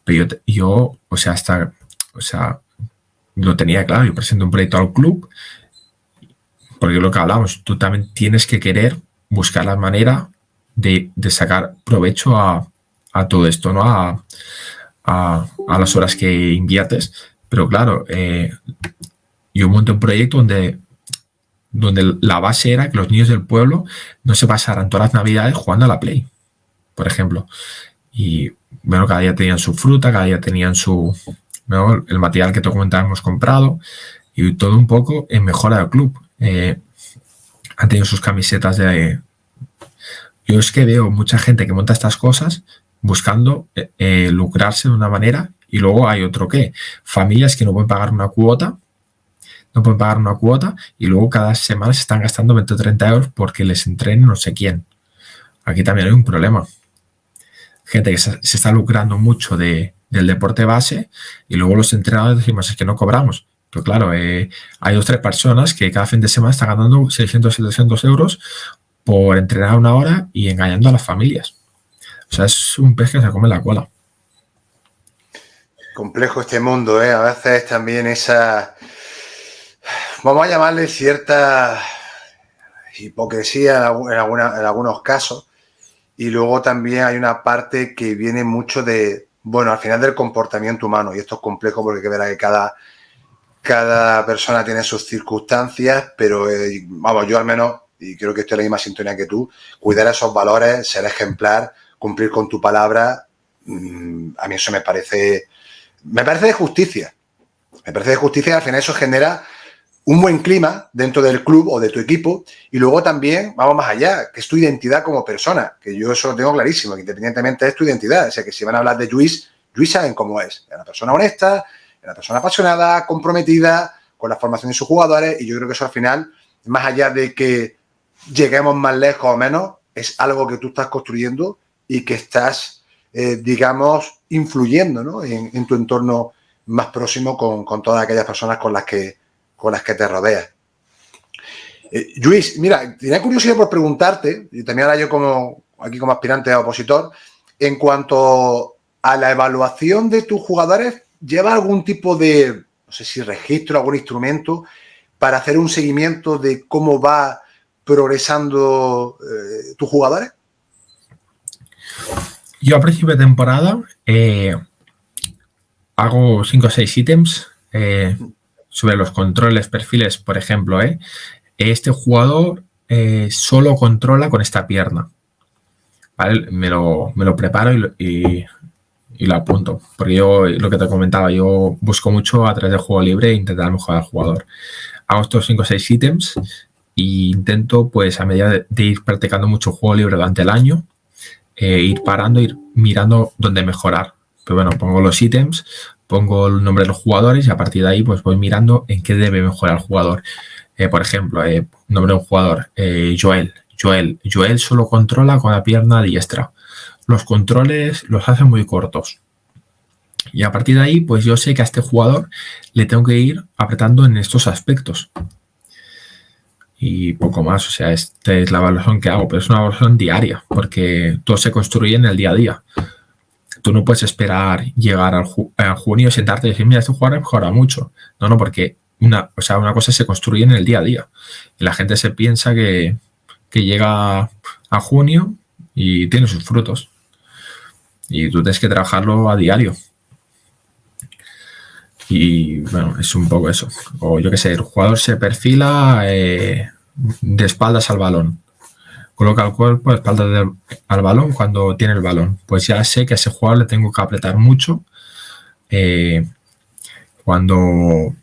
Pero yo o sea, lo tenía claro, yo presento un proyecto al club, porque lo que hablamos, tú también tienes que querer buscar la manera de sacar provecho a todo esto, ¿no? A las horas que inviertes. Pero claro, yo monté un proyecto donde la base era que los niños del pueblo no se pasaran todas las navidades jugando a la Play, por ejemplo. Y bueno, cada día tenían su fruta, cada día tenían ¿no? el material que te comentaba hemos comprado y todo un poco en mejora del club. Han tenido sus camisetas yo es que veo mucha gente que monta estas cosas buscando lucrarse de una manera y luego hay familias que no pueden pagar una cuota y luego cada semana se están gastando 20 o 30 euros porque les entrenen no sé quién. Aquí también hay un problema. Gente que se está lucrando mucho del deporte base y luego los entrenadores decimos es que no cobramos. Pero claro, hay 2 o 3 personas que cada fin de semana están ganando 600, 700 euros por entrenar 1 hora y engañando a las familias. O sea, es un pez que se come la cola. Complejo este mundo, ¿eh? A veces también esa, vamos a llamarle cierta hipocresía en algunos casos. Y luego también hay una parte que viene mucho al final del comportamiento humano. Y esto es complejo porque hay que ver que cada persona tiene sus circunstancias, pero vamos, yo al menos, y creo que estoy en la misma sintonía que tú, cuidar esos valores, ser ejemplar, cumplir con tu palabra, a mí eso me parece de justicia. Me parece de justicia y al final eso genera un buen clima dentro del club o de tu equipo y luego también, vamos más allá, que es tu identidad como persona, que yo eso lo tengo clarísimo, que independientemente es tu identidad, o sea que si van a hablar de Lluís saben cómo es una persona honesta, una persona apasionada, comprometida con la formación de sus jugadores y yo creo que eso al final, más allá de que lleguemos más lejos o menos, es algo que tú estás construyendo y que estás, digamos, influyendo, ¿no? en tu entorno más próximo con todas aquellas personas con las que te rodeas. Lluís, mira, tenía curiosidad por preguntarte, y también ahora yo como aspirante a opositor, en cuanto a la evaluación de tus jugadores, ¿lleva algún tipo de, no sé si registro, algún instrumento para hacer un seguimiento de cómo va progresando tus jugadores? Yo a principio de temporada hago 5 o 6 ítems sobre los controles, perfiles, por ejemplo. Este jugador solo controla con esta pierna. ¿Vale? Me lo preparo y lo apunto. Porque yo, lo que te comentaba, yo busco mucho a través del juego libre e intentar mejorar al jugador. Hago estos 5 o 6 ítems e intento, pues, a medida de ir practicando mucho juego libre durante el año, ir parando, ir mirando dónde mejorar. Pero bueno, pongo los ítems, pongo el nombre de los jugadores y a partir de ahí pues voy mirando en qué debe mejorar el jugador. Por ejemplo, nombre de un jugador, Joel. Joel solo controla con la pierna diestra. Los controles los hace muy cortos. Y a partir de ahí, pues yo sé que a este jugador le tengo que ir apretando en estos aspectos. Y poco más, o sea, esta es la evaluación que hago, pero es una evaluación diaria, porque todo se construye en el día a día. Tú no puedes esperar llegar a junio, sentarte y decir, mira, este jugador mejora mucho. No, porque una cosa se construye en el día a día. Y la gente se piensa que llega a junio y tiene sus frutos. Y tú tienes que trabajarlo a diario. Y bueno, es un poco eso. O yo qué sé, el jugador se perfila de espaldas al balón. Coloca el cuerpo de espaldas al balón cuando tiene el balón. Pues ya sé que a ese jugador le tengo que apretar mucho cuando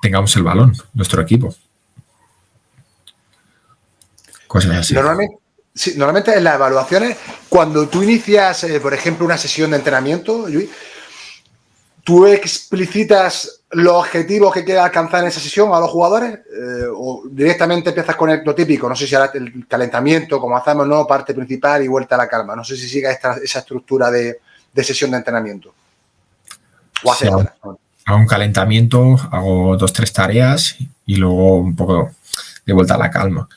tengamos el balón, nuestro equipo. Cosas así. Sí, normalmente en las evaluaciones, cuando tú inicias, por ejemplo, una sesión de entrenamiento, Luis, ¿tú explicitas los objetivos que quieres alcanzar en esa sesión a los jugadores? ¿O directamente empiezas con lo típico? No sé si ahora el calentamiento, como hacemos, ¿no? Parte principal y vuelta a la calma. No sé si siga esa estructura de sesión de entrenamiento. O haces otra. Hago un calentamiento, hago 2-3 tareas y luego un poco de vuelta a la calma.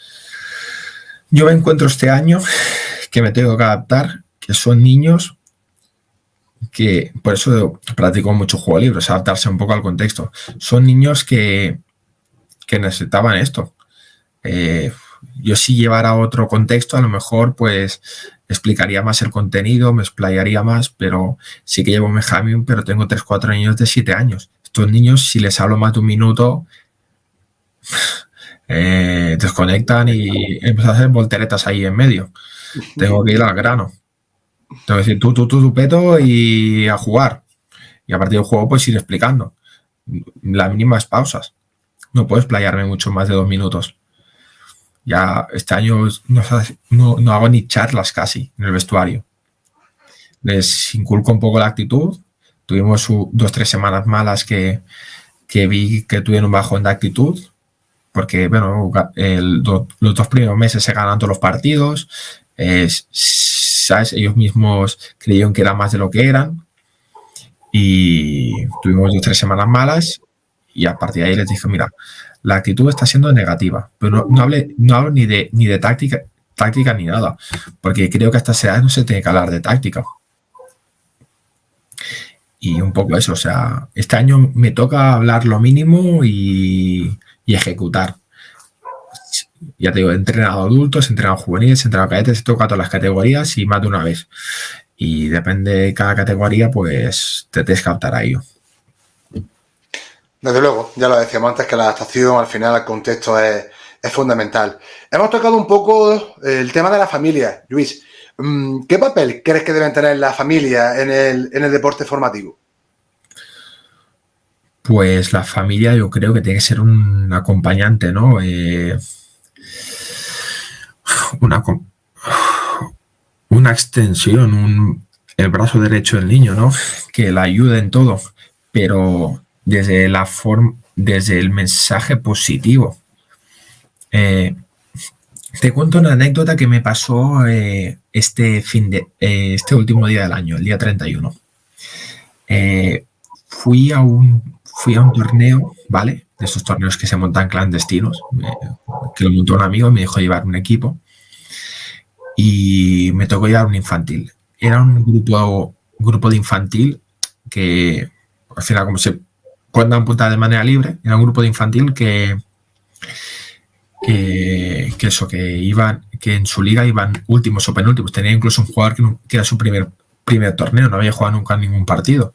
Yo me encuentro este año que me tengo que adaptar, que son niños que, por eso practico mucho juego libre, adaptarse un poco al contexto. Son niños que necesitaban esto. Yo si llevara otro contexto, a lo mejor pues explicaría más el contenido, me explayaría más, pero sí que llevo Benjamín, pero tengo 3-4 niños de 7 años. Estos niños, si les hablo más de un minuto, desconectan y empiezan a hacer volteretas ahí en medio. Tengo que ir al grano. Tengo que decir tu peto y a jugar. Y a partir del juego pues ir explicando. Las mínimas pausas. No puedo explayarme mucho más de 2 minutos. Ya este año no hago ni charlas casi en el vestuario. Les inculco un poco la actitud. Tuvimos 2-3 semanas malas que vi que tuvieron un bajón de actitud, porque bueno, los 2 primeros meses se ganan todos los partidos, ¿sabes? Ellos mismos creyeron que eran más de lo que eran y tuvimos 2-3 semanas malas y a partir de ahí les dije, mira, la actitud está siendo negativa, pero no hablo ni de táctica ni nada, porque creo que a estas edades no se tiene que hablar de táctica. Y un poco eso, o sea, este año me toca hablar lo mínimo y ejecutar. Ya te digo, he entrenado adultos, he entrenado juveniles, he entrenado cadetes, he tocado todas las categorías y más de una vez. Y depende de cada categoría, pues te tienes que adaptar a ello. Desde luego, ya lo decíamos antes, que la adaptación al final al contexto es fundamental. Hemos tocado un poco el tema de la familia, Luis. ¿Qué papel crees que deben tener la familia en el deporte formativo? Pues la familia yo creo que tiene que ser un acompañante, ¿no? Una extensión, el brazo derecho del niño, ¿no? Que la ayude en todo, pero desde el mensaje positivo. Te cuento una anécdota que me pasó este último día del año, el día 31. Fui a un torneo, ¿vale? De esos torneos que se montan clandestinos, que lo montó un amigo y me dijo llevar un equipo. Y me tocó llevar un infantil. Era un grupo de infantil que, al final, como se cuentan puntas de manera libre, era un grupo de infantil que en su liga iban últimos o penúltimos. Tenía incluso un jugador que era su primer torneo, no había jugado nunca en ningún partido.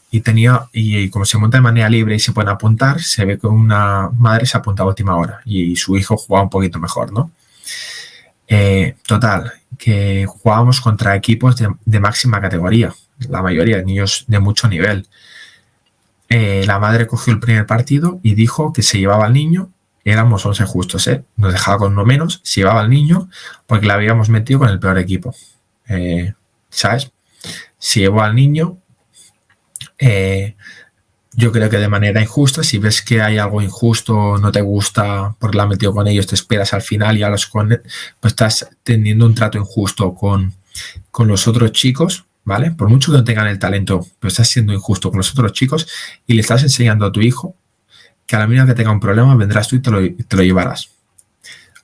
Y como se monta de manera libre y se pueden apuntar, se ve que una madre se apunta a última hora y su hijo jugaba un poquito mejor, ¿no? Total, que jugábamos contra equipos de máxima categoría, la mayoría de niños de mucho nivel. La madre cogió el primer partido y dijo que se llevaba al niño. Éramos 11 justos, nos dejaba con uno menos, se llevaba al niño porque le habíamos metido con el peor equipo, ¿sabes? Se llevó al niño. Yo creo que de manera injusta, si ves que hay algo injusto, no te gusta porque la has metido con ellos, te esperas al final y hablas con él, pues estás teniendo un trato injusto con los otros chicos, ¿vale? Por mucho que no tengan el talento, pero estás siendo injusto con los otros chicos y le estás enseñando a tu hijo que a la mínima que tenga un problema vendrás tú y te lo llevarás.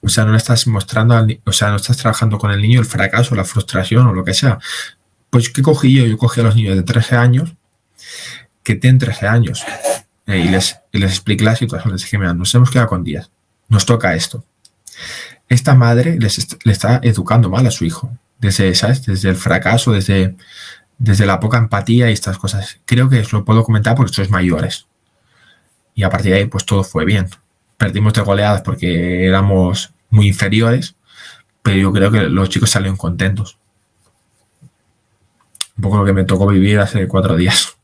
O sea, no le estás mostrando, no estás trabajando con el niño el fracaso, la frustración o lo que sea. Pues, ¿qué cogí yo? Yo cogí a los niños de 13 años que tienen 13 años y les expliqué la situación. Les dije, mira, nos hemos quedado con 10. Nos toca esto. Esta madre le está educando mal a su hijo. ¿Sabes? Desde el fracaso, desde la poca empatía y estas cosas. Creo que os lo puedo comentar porque sois mayores. Y a partir de ahí, pues todo fue bien. Perdimos de goleadas porque éramos muy inferiores, pero yo creo que los chicos salieron contentos. Un poco lo que me tocó vivir hace 4 días.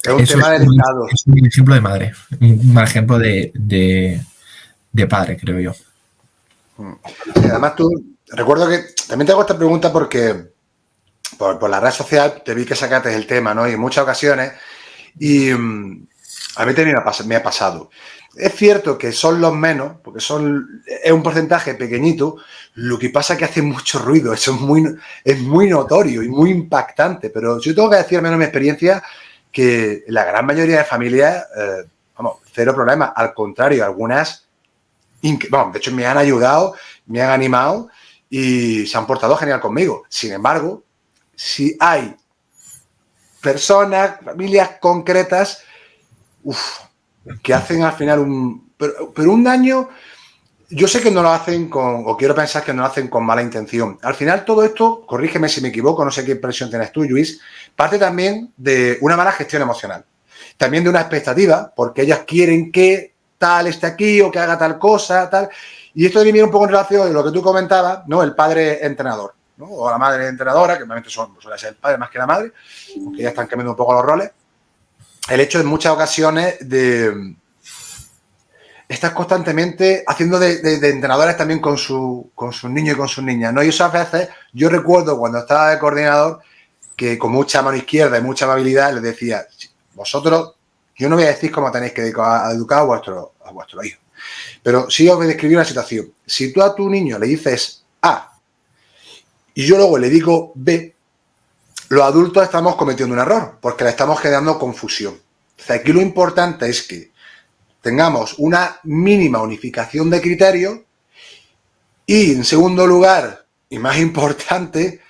Es un tema delicado. Es un ejemplo de madre, un mal ejemplo de padre, creo yo. Sí, además tú, recuerdo que también te hago esta pregunta porque por la red social te vi que sacaste el tema, ¿no? Y en muchas ocasiones, y a mí también me ha pasado. Es cierto que son los menos, porque es un porcentaje pequeñito, lo que pasa es que hace mucho ruido, eso es muy notorio y muy impactante, pero yo tengo que decir, al menos en mi experiencia, que la gran mayoría de familias, vamos, cero problema, al contrario, algunas, bueno, de hecho me han ayudado, me han animado y se han portado genial conmigo. Sin embargo, si hay personas, familias concretas, que hacen al final pero un daño, yo sé que no lo hacen o quiero pensar que no lo hacen con mala intención. Al final todo esto, corrígeme si me equivoco, no sé qué impresión tienes tú, Luis, parte también de una mala gestión emocional. También de una expectativa, porque ellas quieren que tal esté aquí o que haga tal cosa, tal. Y esto viene un poco en relación de lo que tú comentabas, ¿no? El padre entrenador, ¿no? O la madre entrenadora, que normalmente suele ser el padre más que la madre, aunque ya están cambiando un poco los roles. El hecho en muchas ocasiones de estar constantemente haciendo de entrenadores también con sus niños y con sus niñas, ¿no? Y esas veces, yo recuerdo cuando estaba de coordinador, que con mucha mano izquierda y mucha amabilidad les decía, vosotros, yo no voy a decir cómo tenéis que educar a vuestro hijo, pero sí os voy a describir una situación. Si tú a tu niño le dices A y yo luego le digo B, los adultos estamos cometiendo un error porque le estamos generando confusión. O sea, aquí lo importante es que tengamos una mínima unificación de criterios y, en segundo lugar, y más importante,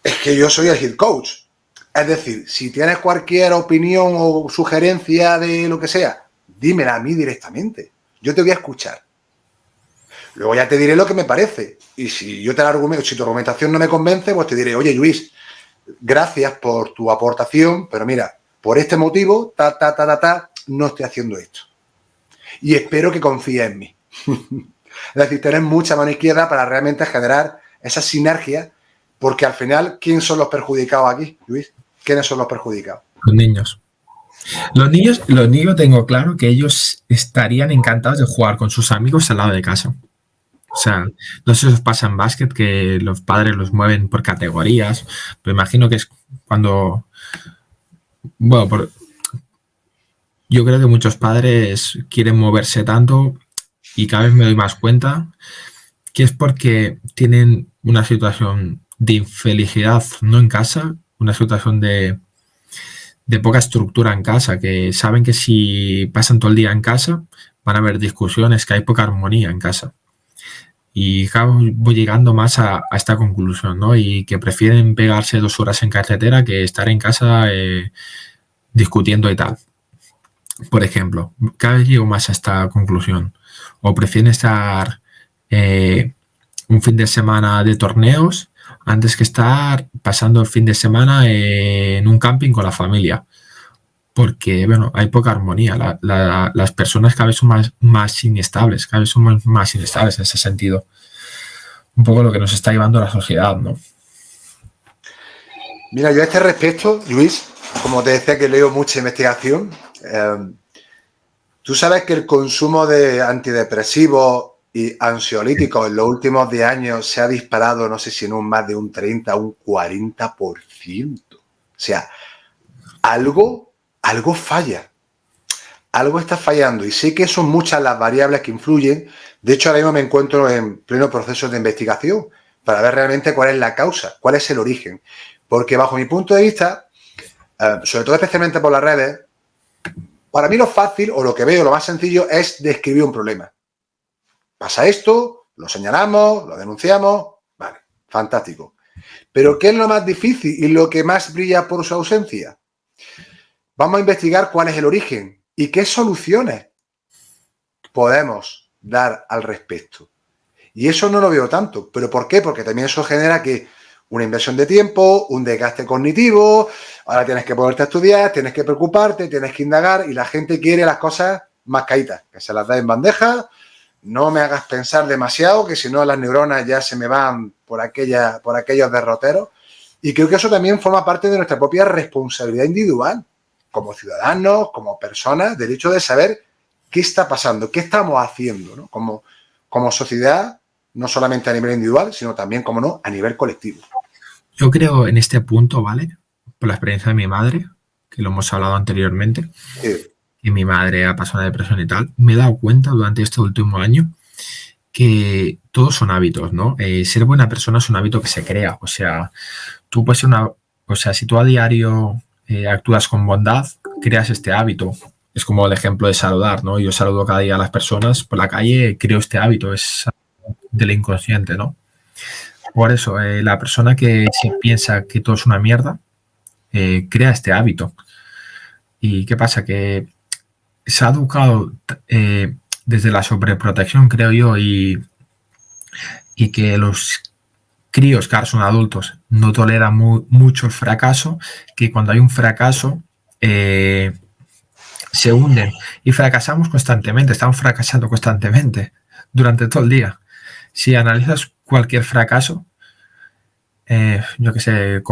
es que yo soy el head coach. Es decir, si tienes cualquier opinión o sugerencia de lo que sea, dímela a mí directamente. Yo te voy a escuchar. Luego ya te diré lo que me parece. Y si yo te la argumento, si tu argumentación no me convence, pues te diré, oye, Luis, gracias por tu aportación, pero mira, por este motivo, no estoy haciendo esto. Y espero que confíes en mí. Es decir, tener mucha mano izquierda para realmente generar esa sinergia, porque al final, ¿quién son los perjudicados aquí, Luis? ¿Quiénes son los perjudicados? Los niños. Los niños tengo claro que ellos estarían encantados de jugar con sus amigos al lado de casa. O sea, no sé si os pasa en básquet que los padres los mueven por categorías, pero imagino que es cuando... Bueno, yo creo que muchos padres quieren moverse tanto y cada vez me doy más cuenta que es porque tienen una situación de infelicidad no en casa, una situación de poca estructura en casa, que saben que si pasan todo el día en casa van a haber discusiones, que hay poca armonía en casa. Y voy llegando más a esta conclusión, ¿no? Y que prefieren pegarse 2 horas en carretera que estar en casa discutiendo y tal. Por ejemplo, cada vez llego más a esta conclusión. O prefieren estar un fin de semana de torneos antes que estar pasando el fin de semana en un camping con la familia. Porque, bueno, hay poca armonía. Las personas cada vez son más inestables, cada vez son más inestables en ese sentido. Un poco lo que nos está llevando a la sociedad, ¿no? Mira, yo a este respecto, Luis, como te decía que leo mucha investigación, tú sabes que el consumo de antidepresivos y ansiolíticos en los últimos 10 años se ha disparado, no sé si en un más de un 30 o un 40%. O sea, algo falla. Algo está fallando y sé que son muchas las variables que influyen. De hecho, ahora mismo me encuentro en pleno proceso de investigación para ver realmente cuál es la causa, cuál es el origen. Porque bajo mi punto de vista, sobre todo especialmente por las redes, para mí lo fácil o lo que veo, lo más sencillo es describir un problema. Pasa esto, lo señalamos, lo denunciamos, vale, fantástico. Pero ¿qué es lo más difícil y lo que más brilla por su ausencia? Vamos a investigar cuál es el origen y qué soluciones podemos dar al respecto. Y eso no lo veo tanto. ¿Pero por qué? Porque también eso genera que una inversión de tiempo, un desgaste cognitivo, ahora tienes que ponerte a estudiar, tienes que preocuparte, tienes que indagar y la gente quiere las cosas más caídas, que se las da en bandeja, no me hagas pensar demasiado, que si no las neuronas ya se me van por aquellos derroteros. Y creo que eso también forma parte de nuestra propia responsabilidad individual, como ciudadanos, como personas, del hecho de saber qué está pasando, qué estamos haciendo, ¿no? Como sociedad no solamente a nivel individual, sino también, como no, a nivel colectivo. Yo creo en este punto, ¿vale? Por la experiencia de mi madre, que lo hemos hablado anteriormente, Sí. que mi madre ha pasado una depresión y tal, me he dado cuenta durante este último año que todos son hábitos, ¿no? Ser buena persona es un hábito que se crea. O sea, tú puedes ser si tú a diario actúas con bondad, creas este hábito. Es como el ejemplo de saludar, ¿no? Yo saludo cada día a las personas por la calle, creo este hábito, es del inconsciente, ¿no? Por eso, la persona que se piensa que todo es una mierda, crea este hábito. ¿Y qué pasa? Que se ha educado desde la sobreprotección, creo yo, y que los críos, que ahora son adultos, no toleran mucho el fracaso, que cuando hay un fracaso se hunden y fracasamos constantemente, estamos fracasando constantemente durante todo el día. Si analizas cualquier fracaso, yo qué sé,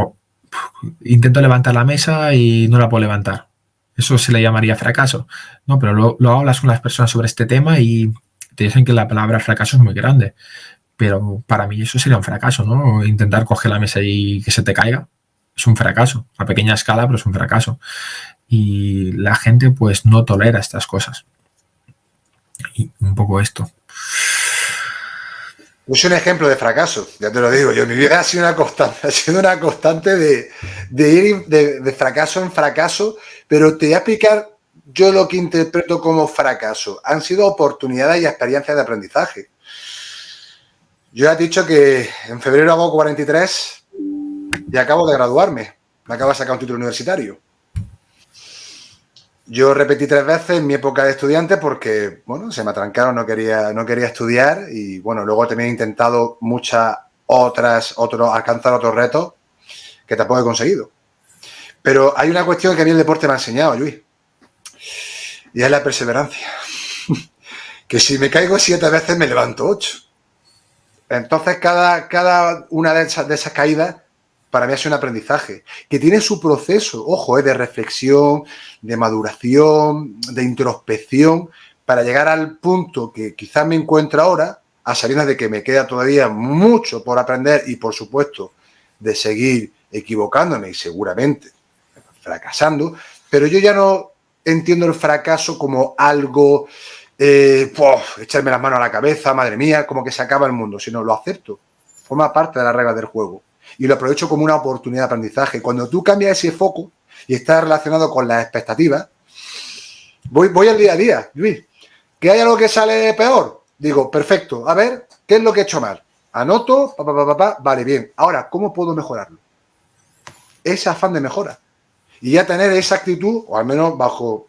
intento levantar la mesa y no la puedo levantar. Eso se le llamaría fracaso. No, pero lo hablas con las personas sobre este tema y te dicen que la palabra fracaso es muy grande. Pero para mí eso sería un fracaso, ¿no? Intentar coger la mesa y que se te caiga es un fracaso. A pequeña escala, pero es un fracaso. Y la gente pues no tolera estas cosas. Y un poco esto. Yo soy un ejemplo de fracaso, ya te lo digo. Yo, mi vida ha sido una constante de ir de fracaso en fracaso, pero te voy a explicar yo lo que interpreto como fracaso. Han sido oportunidades y experiencias de aprendizaje. Yo ya he dicho que en febrero hago 43 y acabo de graduarme. Me acabo de sacar un título universitario. Yo repetí 3 veces en mi época de estudiante porque, bueno, se me atrancaron, no quería estudiar y, bueno, luego también he intentado alcanzar otros retos que tampoco he conseguido. Pero hay una cuestión que a mí el deporte me ha enseñado, Luis, y es la perseverancia. Que si me caigo 7 veces me levanto 8. Entonces, cada una de esas caídas para mí ha sido un aprendizaje, que tiene su proceso, ojo, de reflexión, de maduración, de introspección, para llegar al punto que quizás me encuentro ahora, a sabiendas de que me queda todavía mucho por aprender y, por supuesto, de seguir equivocándome y seguramente fracasando, pero yo ya no entiendo el fracaso como algo, echarme las manos a la cabeza, madre mía, como que se acaba el mundo, sino lo acepto, forma parte de las reglas del juego. Y lo aprovecho como una oportunidad de aprendizaje. Cuando tú cambias ese foco y estás relacionado con las expectativas, voy al día a día, Luis. ¿Que hay algo que sale peor? Digo, perfecto, a ver, ¿qué es lo que he hecho mal? Anoto, vale, bien. Ahora, ¿cómo puedo mejorarlo? Ese afán de mejora. Y ya tener esa actitud, o al menos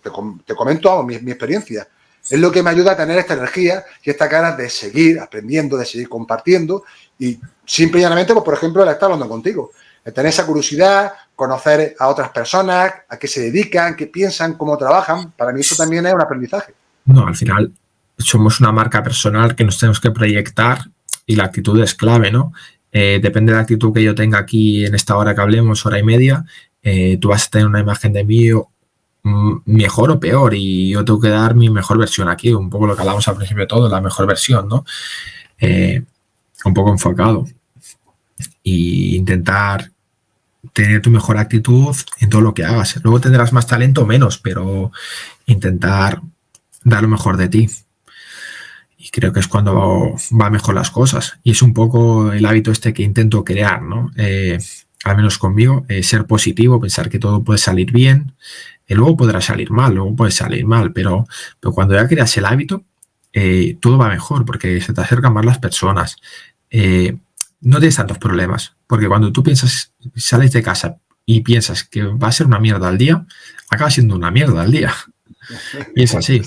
te comento mi experiencia, es lo que me ayuda a tener esta energía y esta ganas de seguir aprendiendo, de seguir compartiendo y simple y llanamente, pues por ejemplo, el estar hablando contigo, el tener esa curiosidad, conocer a otras personas, a qué se dedican, qué piensan, cómo trabajan. Para mí eso también es un aprendizaje. No, al final somos una marca personal que nos tenemos que proyectar y la actitud es clave, ¿no? Depende de la actitud que yo tenga aquí en esta hora que hablemos, hora y media, tú vas a tener una imagen de mí mejor o peor y yo tengo que dar mi mejor versión aquí, un poco lo que hablamos al principio de todo, la mejor versión, ¿no? Un poco enfocado y intentar tener tu mejor actitud en todo lo que hagas. Luego tendrás más talento o menos, pero intentar dar lo mejor de ti. Y creo que es cuando va mejor las cosas. Y es un poco el hábito este que intento crear, ¿no? Al menos conmigo, ser positivo, pensar que todo puede salir bien. Luego podrá salir mal, pero cuando ya creas el hábito, todo va mejor porque se te acercan más las personas. No tienes tantos problemas, porque cuando tú sales de casa y piensas que va a ser una mierda al día, acaba siendo una mierda al día. Y es así.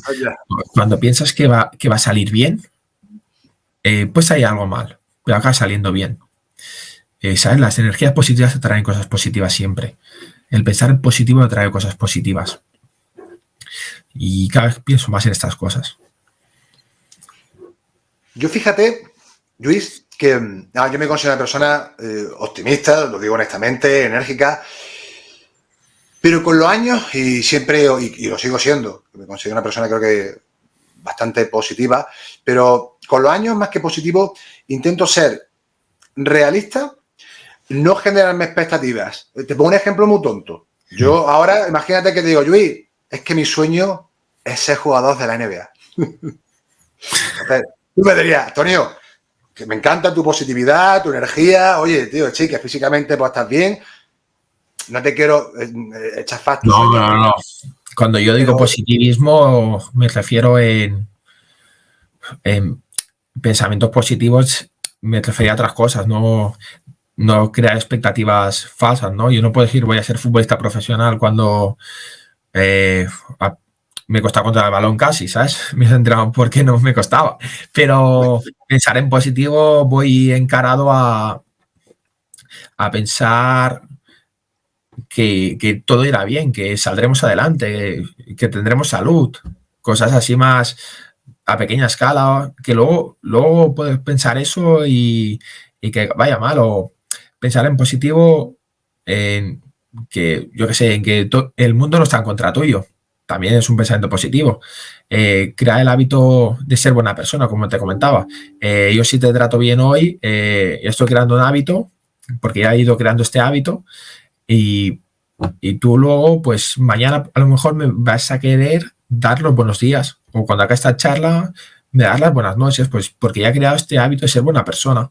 Cuando piensas que va a salir bien, pues hay algo mal, pero acaba saliendo bien. ¿Sabes? Las energías positivas te traen cosas positivas siempre. El pensar en positivo te trae cosas positivas. Y cada vez pienso más en estas cosas. Yo fíjate, Luis, que yo me considero una persona optimista, lo digo honestamente, enérgica, pero con los años y siempre, y lo sigo siendo, me considero una persona creo que bastante positivas, pero con los años, más que positivo, intento ser realista, no generarme expectativas. Te pongo un ejemplo muy tonto. Yo ahora, imagínate que te digo, Luis, es que mi sueño es ser jugador de la NBA. Entonces, tú me dirías, Antonio, que me encanta tu positividad, tu energía. Oye, tío, sí, que físicamente pues estás bien. No te quiero echar tu sueño. No. Cuando yo digo positivismo, me refiero en pensamientos positivos, me refería a otras cosas, no crear expectativas falsas, ¿no? Yo no puedo decir voy a ser futbolista profesional cuando me costaba contra el balón casi, ¿sabes? Me centraban porque no me costaba. Pero pensar en positivo, voy encarado a pensar que todo irá bien, que saldremos adelante, que tendremos salud, cosas así más a pequeña escala, que luego puedes pensar eso y que vaya mal, o pensar en positivo, en que, yo qué sé, en que el mundo no está en contra tuyo. También es un pensamiento positivo. Crea el hábito de ser buena persona, como te comentaba. Yo sí te trato bien hoy, estoy creando un hábito, porque ya he ido creando este hábito, y tú luego, pues mañana a lo mejor me vas a querer dar los buenos días, o cuando haga esta charla me das las buenas noches, pues porque ya he creado este hábito de ser buena persona.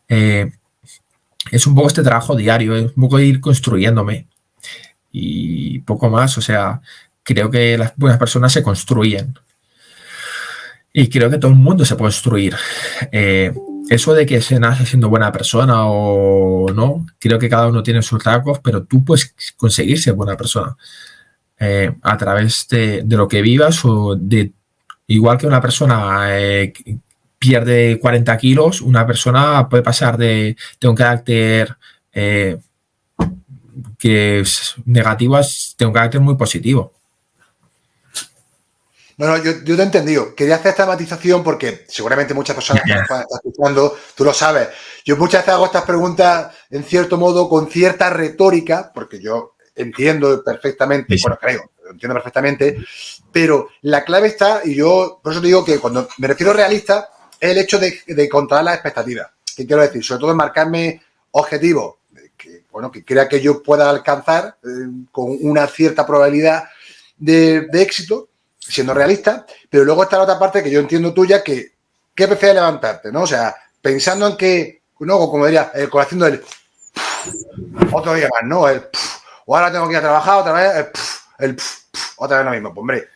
Es un poco este trabajo diario, es un poco ir construyéndome y poco más. O sea, creo que las buenas personas se construyen y creo que todo el mundo se puede construir. Eso de que se nace siendo buena persona o no, creo que cada uno tiene sus rasgos, pero tú puedes conseguir ser buena persona a través de lo que vivas, o de igual que una persona pierde 40 kilos, una persona puede pasar de un carácter que es negativo a un carácter muy positivo. No, yo te he entendido. Quería hacer esta matización porque seguramente muchas personas que nos puedan estar escuchando, tú lo sabes. Yo muchas veces hago estas preguntas, en cierto modo, con cierta retórica, porque yo entiendo perfectamente, bueno, creo, entiendo perfectamente, pero la clave está, y yo por eso te digo que cuando me refiero a realista, es el hecho de controlar las expectativas. ¿Qué quiero decir? Sobre todo en marcarme objetivos que crea que yo pueda alcanzar con una cierta probabilidad de éxito, siendo realista, pero luego está la otra parte que yo entiendo tuya, que ¿qué prefieres levantarte? ¿No? O sea, pensando en que, no, como diría, el corazón del otro día más, ¿no? O ahora tengo que ir a trabajar otra vez, otra vez lo mismo. Pues hombre,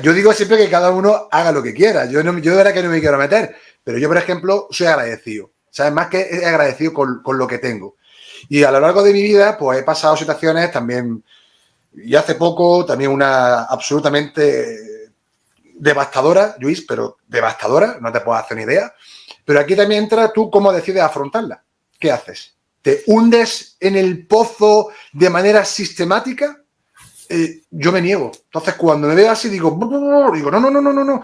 yo digo siempre que cada uno haga lo que quiera. Yo de verdad que no me quiero meter, pero yo, por ejemplo, soy agradecido. ¿Sabes? Más que agradecido con lo que tengo. Y a lo largo de mi vida, pues he pasado situaciones también. Y hace poco también una absolutamente devastadora, Luis, pero devastadora, no te puedo hacer ni idea. Pero aquí también entra tú cómo decides afrontarla. ¿Qué haces? ¿Te hundes en el pozo de manera sistemática? Yo me niego. Entonces, cuando me veo así, digo, no.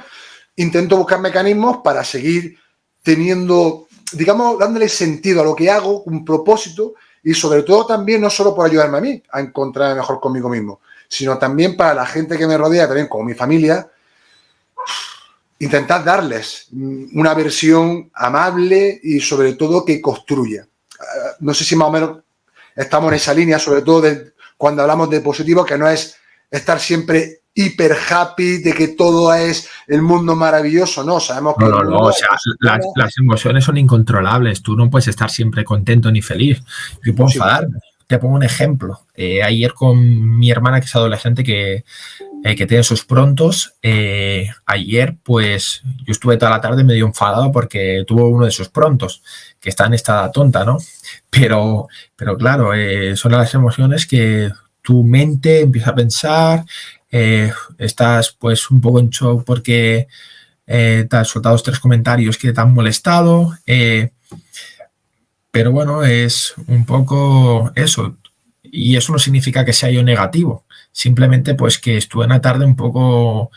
Intento buscar mecanismos para seguir teniendo, digamos, dándole sentido a lo que hago, un propósito. Y sobre todo también, no solo por ayudarme a mí a encontrarme mejor conmigo mismo, sino también para la gente que me rodea, también como mi familia, intentar darles una versión amable y sobre todo que construya. No sé si más o menos estamos en esa línea, sobre todo cuando hablamos de positivo, que no es estar siempre hiper happy de que todo es el mundo maravilloso, no, sabemos que o sea, las emociones son incontrolables, tú no puedes estar siempre contento ni feliz. Yo puedo enfadarme. Te pongo un ejemplo. Ayer con mi hermana, que es adolescente, que tiene sus prontos, ayer pues yo estuve toda la tarde medio enfadado porque tuvo uno de sus prontos, que está en esta tonta, ¿no? Pero claro, son las emociones que tu mente empieza a pensar, estás pues un poco en shock porque te has soltado 3 comentarios que te han molestado, pero bueno, es un poco eso, y eso no significa que sea yo negativo, simplemente pues que estuve una tarde un poco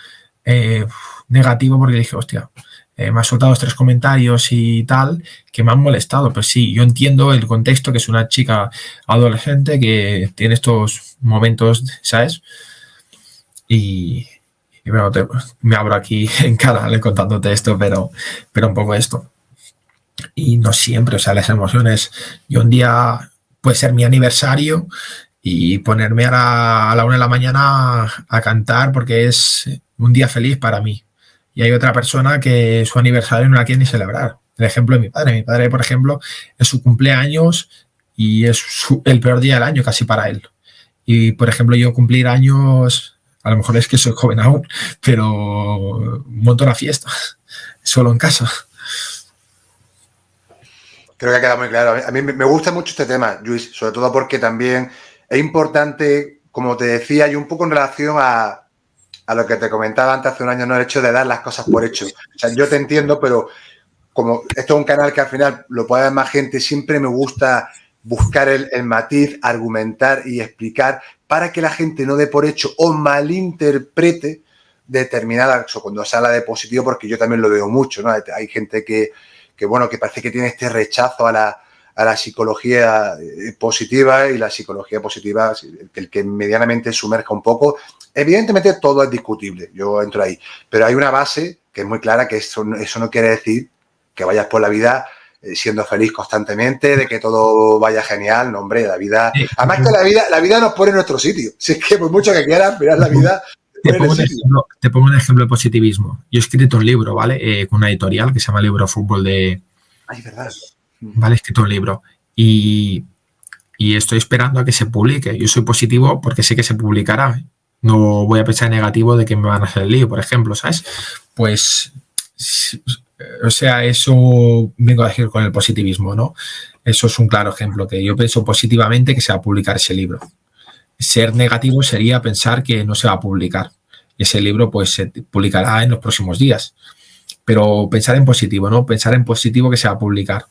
negativo porque dije, hostia, me has soltado 3 comentarios y tal que me han molestado. Pues sí, yo entiendo el contexto, que es una chica adolescente que tiene estos momentos, ¿sabes? Y Y bueno, me abro aquí en canal contándote esto, pero un poco esto. Y no siempre, o sea, las emociones. Yo un día puede ser mi aniversario y ponerme a la 1 de la mañana a cantar porque es un día feliz para mí. Y hay otra persona que su aniversario no la quiere ni celebrar. El ejemplo de mi padre. Mi padre, por ejemplo, es su cumpleaños y es el peor día del año casi para él. Y, por ejemplo, yo cumplir años, a lo mejor es que soy joven aún, pero monto la fiesta, solo en casa. Creo que ha quedado muy claro. A mí me gusta mucho este tema, Luis, sobre todo porque también es importante, como te decía, y un poco en relación a lo que te comentaba antes hace un año, ¿no? El hecho de dar las cosas por hecho. O sea, yo te entiendo, pero como esto es un canal que al final lo puede ver más gente, siempre me gusta buscar el matiz, argumentar y explicar para que la gente no dé por hecho o malinterprete determinadas, o cuando se habla de positivo, porque yo también lo veo mucho, ¿no? Hay gente que bueno, que parece que tiene este rechazo a la psicología positiva, y la psicología positiva, el que medianamente sumerja un poco. Evidentemente todo es discutible, yo entro ahí, pero hay una base que es muy clara, que eso no quiere decir que vayas por la vida siendo feliz constantemente, de que todo vaya genial. No, hombre, la vida... Además que la vida nos pone en nuestro sitio. Si es que por mucho que quieras, mirar la vida... Te pongo un ejemplo de positivismo. Yo he escrito un libro, ¿vale? Con una editorial que se llama Libro Fútbol de... Ay, verdad. Vale, he escrito un libro. Y estoy esperando a que se publique. Yo soy positivo porque sé que se publicará. No voy a pensar negativo de que me van a hacer el lío, por ejemplo, ¿sabes? Pues, o sea, eso vengo a decir con el positivismo, ¿no? Eso es un claro ejemplo, que yo pienso positivamente que se va a publicar ese libro. Ser negativo sería pensar que no se va a publicar. Ese libro pues se publicará en los próximos días. Pero pensar en positivo, ¿no? Pensar en positivo que se va a publicar.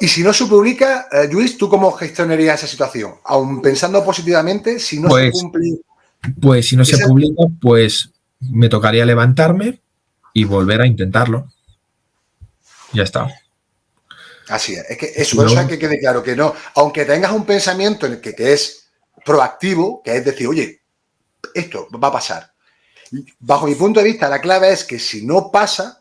Y si no se publica, Luis, ¿tú cómo gestionarías esa situación? Aún pensando positivamente, si no pues, se cumple... Pues si no se publica, pues me tocaría levantarme y volver a intentarlo. Ya está. Así es que eso, por eso hay que quede claro que no, aunque tengas un pensamiento en el que es proactivo, que es decir, oye, esto va a pasar. Bajo mi punto de vista, la clave es que si no pasa,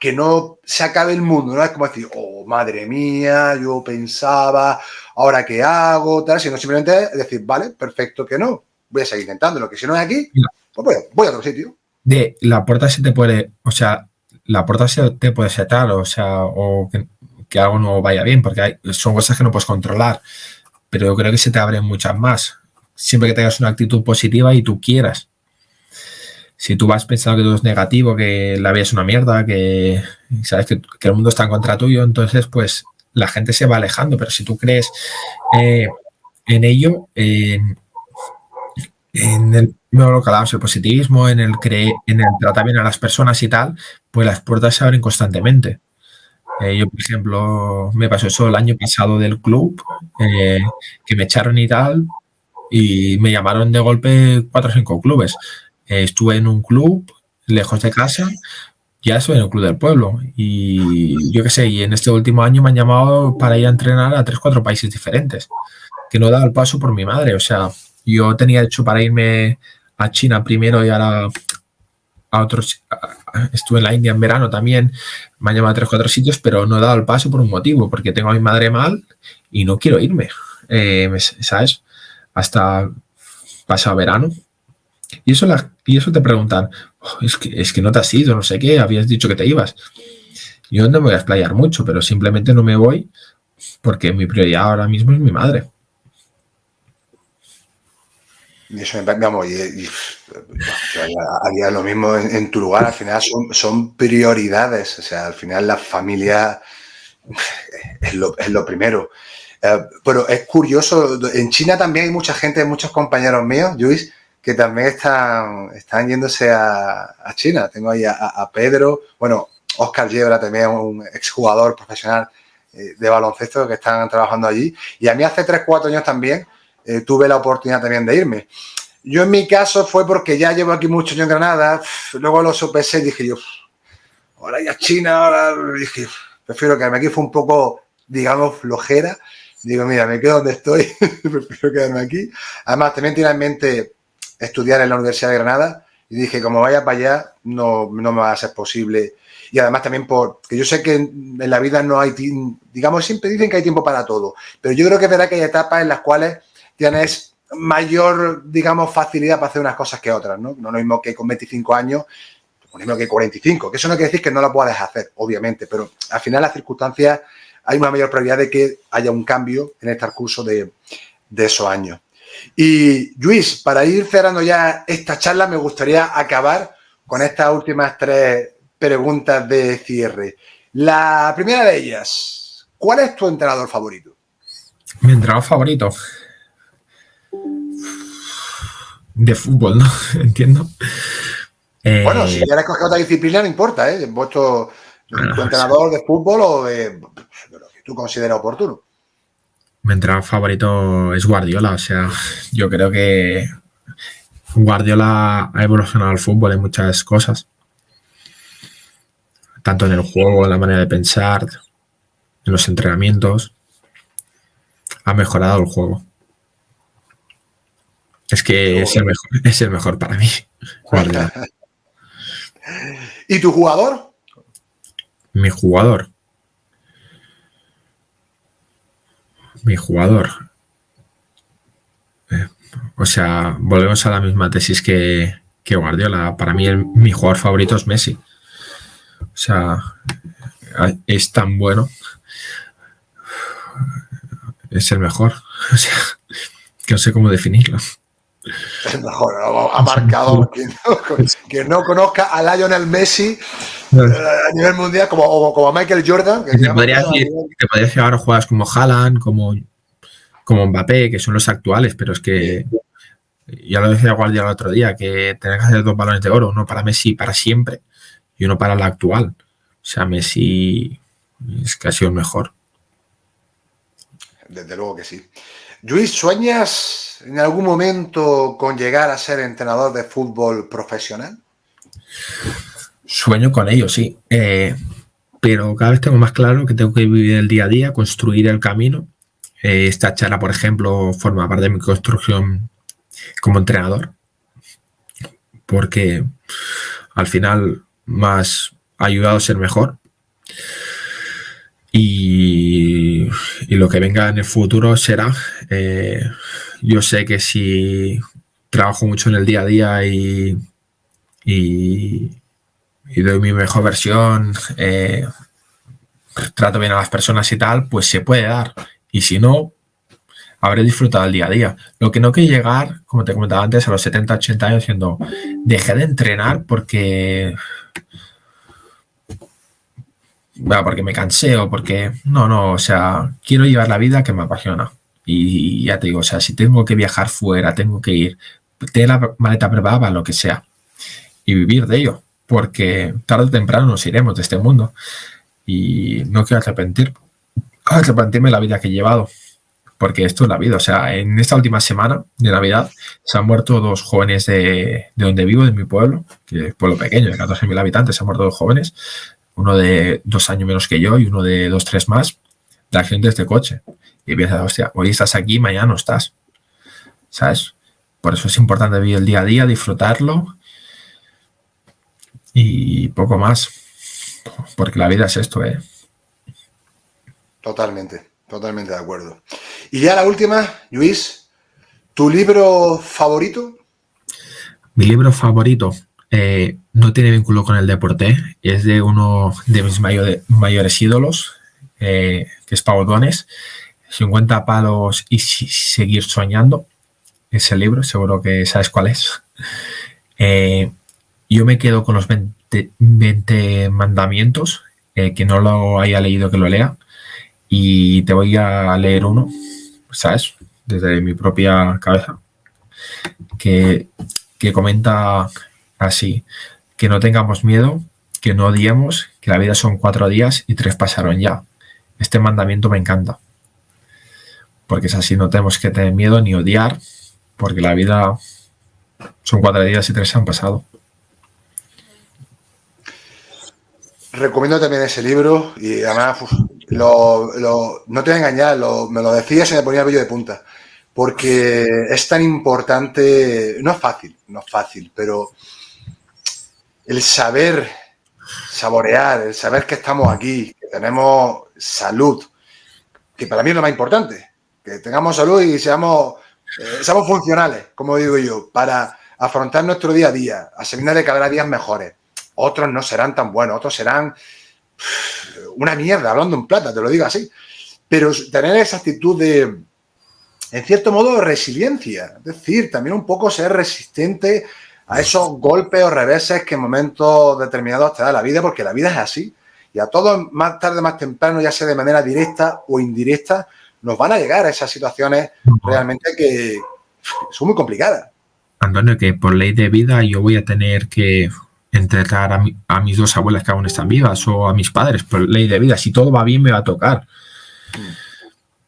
que no se acabe el mundo, no es como decir, oh, madre mía, yo pensaba, ahora qué hago, tal, sino simplemente es decir, vale, perfecto que no, voy a seguir intentándolo, que si no es aquí, pues voy a otro sitio. La puerta se te puede, o sea, la puerta se te puede setar, o sea, o que algo no vaya bien, porque son cosas que no puedes controlar, pero yo creo que se te abren muchas más, siempre que tengas una actitud positiva y tú quieras. Si tú vas pensando que todo es negativo, que la vida es una mierda, que sabes que el mundo está en contra tuyo, entonces pues la gente se va alejando, pero si tú crees en ello, en el el positivismo, en el tratar bien a las personas y tal, pues las puertas se abren constantemente. Yo, por ejemplo, me pasó eso el año pasado del club, que me echaron y tal, y me llamaron de golpe 4 o 5 clubes. Estuve en un club lejos de casa, ya estuve en un club del pueblo, y yo qué sé, y en este último año me han llamado para ir a entrenar a 3 o 4 países diferentes, que no daba el paso por mi madre. O sea, yo tenía hecho para irme a China primero y ahora a otros. Estuve en la India en verano también, me han llamado a 3 o 4 sitios, pero no he dado el paso por un motivo, porque tengo a mi madre mal y no quiero irme, ¿sabes? Hasta pasado verano. Y eso te preguntan, oh, es que no te has ido, no sé qué, habías dicho que te ibas. Yo no me voy a explayar mucho, pero simplemente no me voy porque mi prioridad ahora mismo es mi madre. Y eso vamos, haría lo mismo en tu lugar. Al final son prioridades. O sea, al final la familia es lo primero. Pero es curioso, en China también hay mucha gente, muchos compañeros míos, Luis, que también están yéndose a China. Tengo ahí a Pedro, bueno, Óscar Yebra también, un exjugador profesional de baloncesto, que están trabajando allí. Y a mí hace 3 o 4 años también tuve la oportunidad también de irme. Yo en mi caso fue porque ya llevo aquí muchos años en Granada, luego lo sopesé y dije yo, ahora ya China, ahora dije, prefiero quedarme aquí. Fue un poco, digamos, flojera. Digo, mira, me quedo donde estoy, prefiero quedarme aquí. Además, también tiene en mente estudiar en la Universidad de Granada y dije, como vaya para allá, no me va a ser posible. Y además también porque yo sé que en la vida no hay, digamos, siempre dicen que hay tiempo para todo, pero yo creo que es verdad que hay etapas en las cuales tienes mayor, digamos, facilidad para hacer unas cosas que otras, ¿no? No lo mismo que con 25 años, lo mismo que 45, que eso no quiere decir que no lo puedas hacer, obviamente, pero al final las circunstancias hay una mayor probabilidad de que haya un cambio en el transcurso de esos años. Y Luis, para ir cerrando ya esta charla, me gustaría acabar con estas últimas 3 preguntas de cierre. La primera de ellas, ¿cuál es tu entrenador favorito? Mi entrenador favorito de fútbol, ¿no? Entiendo. Bueno, si quieres coger otra disciplina, no importa, ¿eh? Vuestro tu entrenador de fútbol o de lo que tú consideras oportuno. Mi entrenador favorito es Guardiola, o sea, yo creo que Guardiola ha evolucionado el fútbol en muchas cosas, tanto en el juego, en la manera de pensar, en los entrenamientos, ha mejorado el juego. Es que es el mejor para mí, Guardiola. ¿Y tu jugador? Mi jugador. O sea, volvemos a la misma tesis que Guardiola. Para mí mi jugador favorito es Messi. O sea, es tan bueno. Es el mejor. O sea, que no sé cómo definirlo. El mejor, ha marcado que no conozca a Lionel Messi a nivel mundial como a Michael Jordan. Te podría decir ahora jugadas como Haaland, como Mbappé, que son los actuales, pero es que ya lo decía Guardiola el otro día, que tenés que hacer 2 balones de oro, uno para Messi para siempre y uno para la actual. O sea, Messi es casi el mejor. Desde luego que sí. Luis, ¿sueñas en algún momento con llegar a ser entrenador de fútbol profesional? Sueño con ello, sí. Pero cada vez tengo más claro que tengo que vivir el día a día, construir el camino. Esta charla, por ejemplo, forma parte de mi construcción como entrenador, porque al final me has ayudado a ser mejor. Y lo que venga en el futuro será, yo sé que si trabajo mucho en el día a día y doy mi mejor versión, trato bien a las personas y tal, pues se puede dar. Y si no, habré disfrutado el día a día. Lo que no quiero llegar, como te comentaba antes, a los 70, 80 años diciendo, dejé de entrenar porque me cansé o porque... No, o sea, quiero llevar la vida que me apasiona. Y ya te digo, o sea, si tengo que viajar fuera, tengo que ir, tener la maleta preparada para lo que sea y vivir de ello, porque tarde o temprano nos iremos de este mundo y no quiero arrepentirme de la vida que he llevado, porque esto es la vida. O sea, en esta última semana de Navidad se han muerto 2 jóvenes de donde vivo, de mi pueblo, que es pueblo pequeño, de 14.000 habitantes, se han muerto 2 jóvenes, uno de 2 años menos que yo y uno de 2, 3 más, de accidentes de coche. Y piensas, hostia, hoy estás aquí, mañana no estás, ¿sabes? Por eso es importante vivir el día a día, disfrutarlo y poco más, porque la vida es esto, ¿eh? Totalmente de acuerdo. Y ya la última, Luis, ¿tu libro favorito? Mi libro favorito no tiene vínculo con el deporte, es de uno de mis mayores ídolos, que es Pau Donés, 50 palos y seguir soñando. Ese libro, seguro que sabes cuál es. Yo me quedo con los 20 mandamientos, que no lo haya leído que lo lea, y te voy a leer uno, ¿sabes? Desde mi propia cabeza, que comenta así: que no tengamos miedo, que no odiemos, que la vida son 4 días y 3 pasaron ya. Este mandamiento me encanta, porque es así, no tenemos que tener miedo ni odiar, porque la vida son 4 días y 3 se han pasado. Recomiendo también ese libro y además no te voy a engañar, me lo decía y se me ponía el vello de punta, porque es tan importante, no es fácil, pero el saber saborear, el saber que estamos aquí, que tenemos salud, que para mí es lo más importante, que tengamos salud y seamos funcionales, como digo yo, para afrontar nuestro día a día, a sabiendas de que habrá días mejores. Otros no serán tan buenos, otros serán una mierda, hablando en plata, te lo digo así. Pero tener esa actitud de, en cierto modo, resiliencia, es decir, también un poco ser resistente a esos golpes o reveses que en momentos determinados te da la vida, porque la vida es así. Y a todos, más tarde, más temprano, ya sea de manera directa o indirecta, nos van a llegar a esas situaciones realmente que son muy complicadas. Antonio, que por ley de vida yo voy a tener que entregar a mis dos abuelas que aún están vivas o a mis padres, por ley de vida. Si todo va bien, me va a tocar.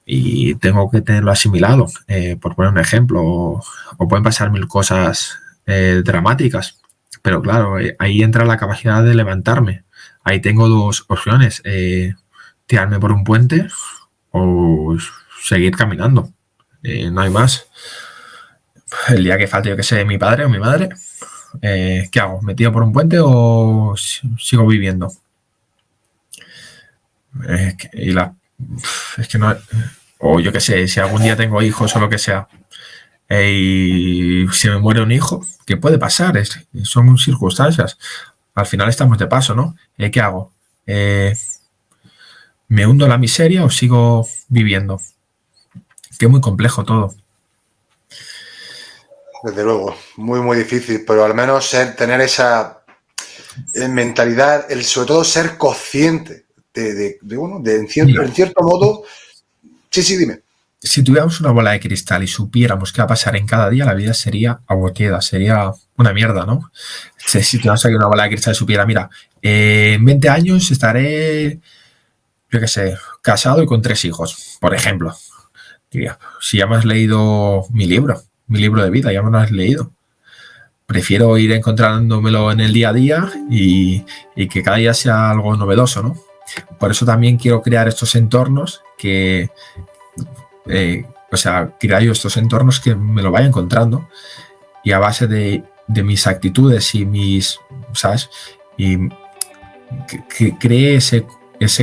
Y tengo que tenerlo asimilado, por poner un ejemplo. O pueden pasar mil cosas dramáticas. Pero claro, ahí entra la capacidad de levantarme. Ahí tengo dos opciones. Tirarme por un puente o seguir caminando. No hay más. El día que falte, yo que sé, mi padre o mi madre, ¿qué hago? ¿Me tiro por un puente o sigo viviendo? Es que no... O yo que sé, si algún día tengo hijos o lo que sea, y si me muere un hijo, ¿qué puede pasar? Son circunstancias. Al final estamos de paso, ¿no? ¿Qué hago? ¿Me hundo en la miseria o sigo viviendo? Que es muy complejo todo. Desde luego, muy, muy difícil, pero al menos tener esa mentalidad, sobre todo ser consciente en cierto modo. Sí, dime. Si tuviéramos una bola de cristal y supiéramos qué va a pasar en cada día, la vida sería aburrida, sería una mierda, ¿no? Si tuviéramos aquí una bola de cristal y supiera, mira, en 20 años estaré, yo qué sé, casado y con 3 hijos, por ejemplo. Diría, si ya me has leído mi libro de vida, ya me lo has leído. Prefiero ir encontrándomelo en el día a día y que cada día sea algo novedoso, ¿no? Por eso también quiero crear estos entornos que... crear yo estos entornos que me lo vaya encontrando y a base de mis actitudes y mis, ¿sabes? Y que cree ese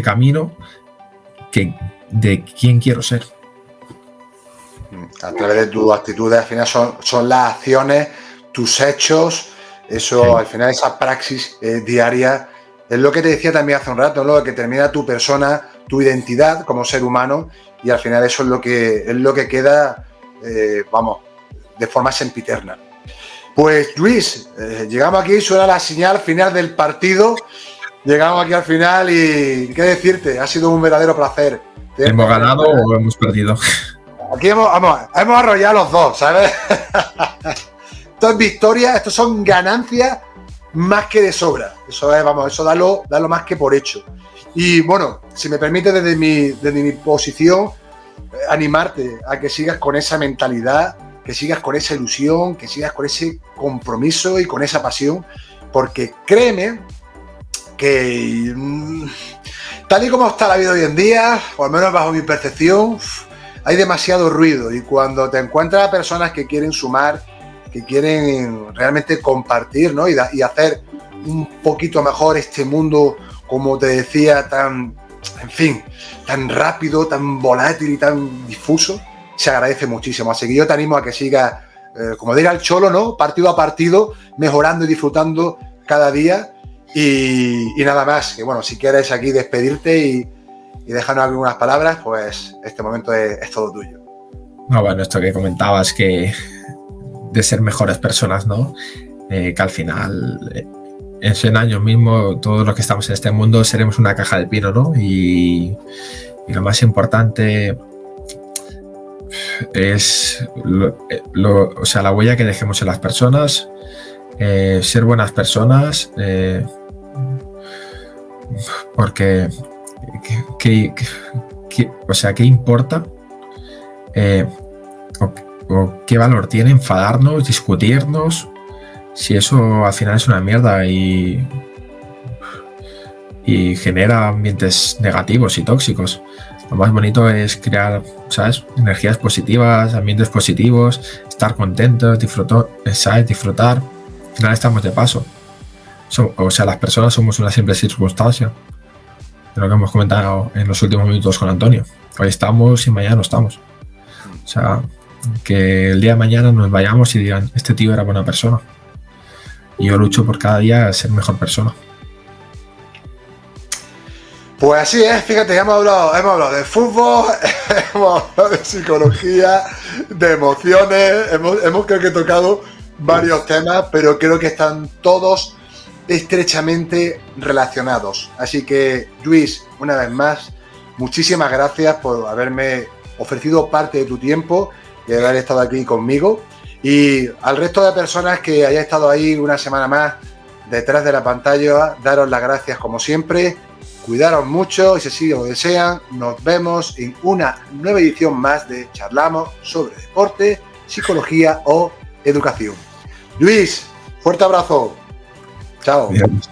camino de quién quiero ser. A través de tus actitudes, al final son las acciones, tus hechos, eso, sí. Al final esa praxis diaria es lo que te decía también hace un rato, ¿no? Lo que termina tu persona, tu identidad como ser humano, y al final eso es lo que queda, de forma sempiterna. Pues Luis, llegamos aquí, suena la señal final del partido, llegamos aquí al final y qué decirte, ha sido un verdadero placer. ¿Hemos ganado o hemos perdido? Aquí hemos arrollado los dos, ¿sabes? Esto es victoria, esto son ganancias más que de sobra. Eso es, eso darlo más que por hecho. Y bueno, si me permite desde mi posición, animarte a que sigas con esa mentalidad, que sigas con esa ilusión, que sigas con ese compromiso y con esa pasión, porque créeme que tal y como está la vida hoy en día, o al menos bajo mi percepción, hay demasiado ruido, y cuando te encuentras a personas que quieren sumar, que quieren realmente compartir, ¿no? y hacer un poquito mejor este mundo, como te decía, tan rápido, tan volátil y tan difuso, se agradece muchísimo. Así que yo te animo a que sigas, como diga el Cholo, ¿no? Partido a partido, mejorando y disfrutando cada día. Y nada más, que bueno, si quieres aquí despedirte y dejarnos algunas palabras, pues este momento es todo tuyo. No, bueno, esto que comentabas, que de ser mejores personas, ¿no? Que al final, en 100 años mismo, todos los que estamos en este mundo seremos una caja de pino, ¿no? Y lo más importante es la huella que dejemos en las personas, ser buenas personas, porque ¿qué importa? O qué valor tiene enfadarnos, discutirnos, si eso al final es una mierda. Y y genera ambientes negativos y tóxicos. Lo más bonito es crear, ¿sabes? Energías positivas, ambientes positivos, estar contentos, ¿sabes? Disfrutar. Al final estamos de paso. O sea, las personas somos una simple circunstancia. De lo que hemos comentado en los últimos minutos con Antonio. Hoy estamos y mañana no estamos. O sea, que el día de mañana nos vayamos y digan, este tío era buena persona. Y yo lucho por cada día ser mejor persona. Pues así es, fíjate, hemos hablado de fútbol, hemos hablado de psicología, de emociones, hemos creo que tocado varios temas, pero creo que están todos estrechamente relacionados. Así que, Lluís, una vez más, muchísimas gracias por haberme ofrecido parte de tu tiempo y haber estado aquí conmigo. Y al resto de personas que hayáis estado ahí una semana más detrás de la pantalla, daros las gracias como siempre. Cuidaros mucho y si así lo desean, nos vemos en una nueva edición más de Charlamos sobre deporte, psicología o educación. Lluís, fuerte abrazo. Chao. Adiós.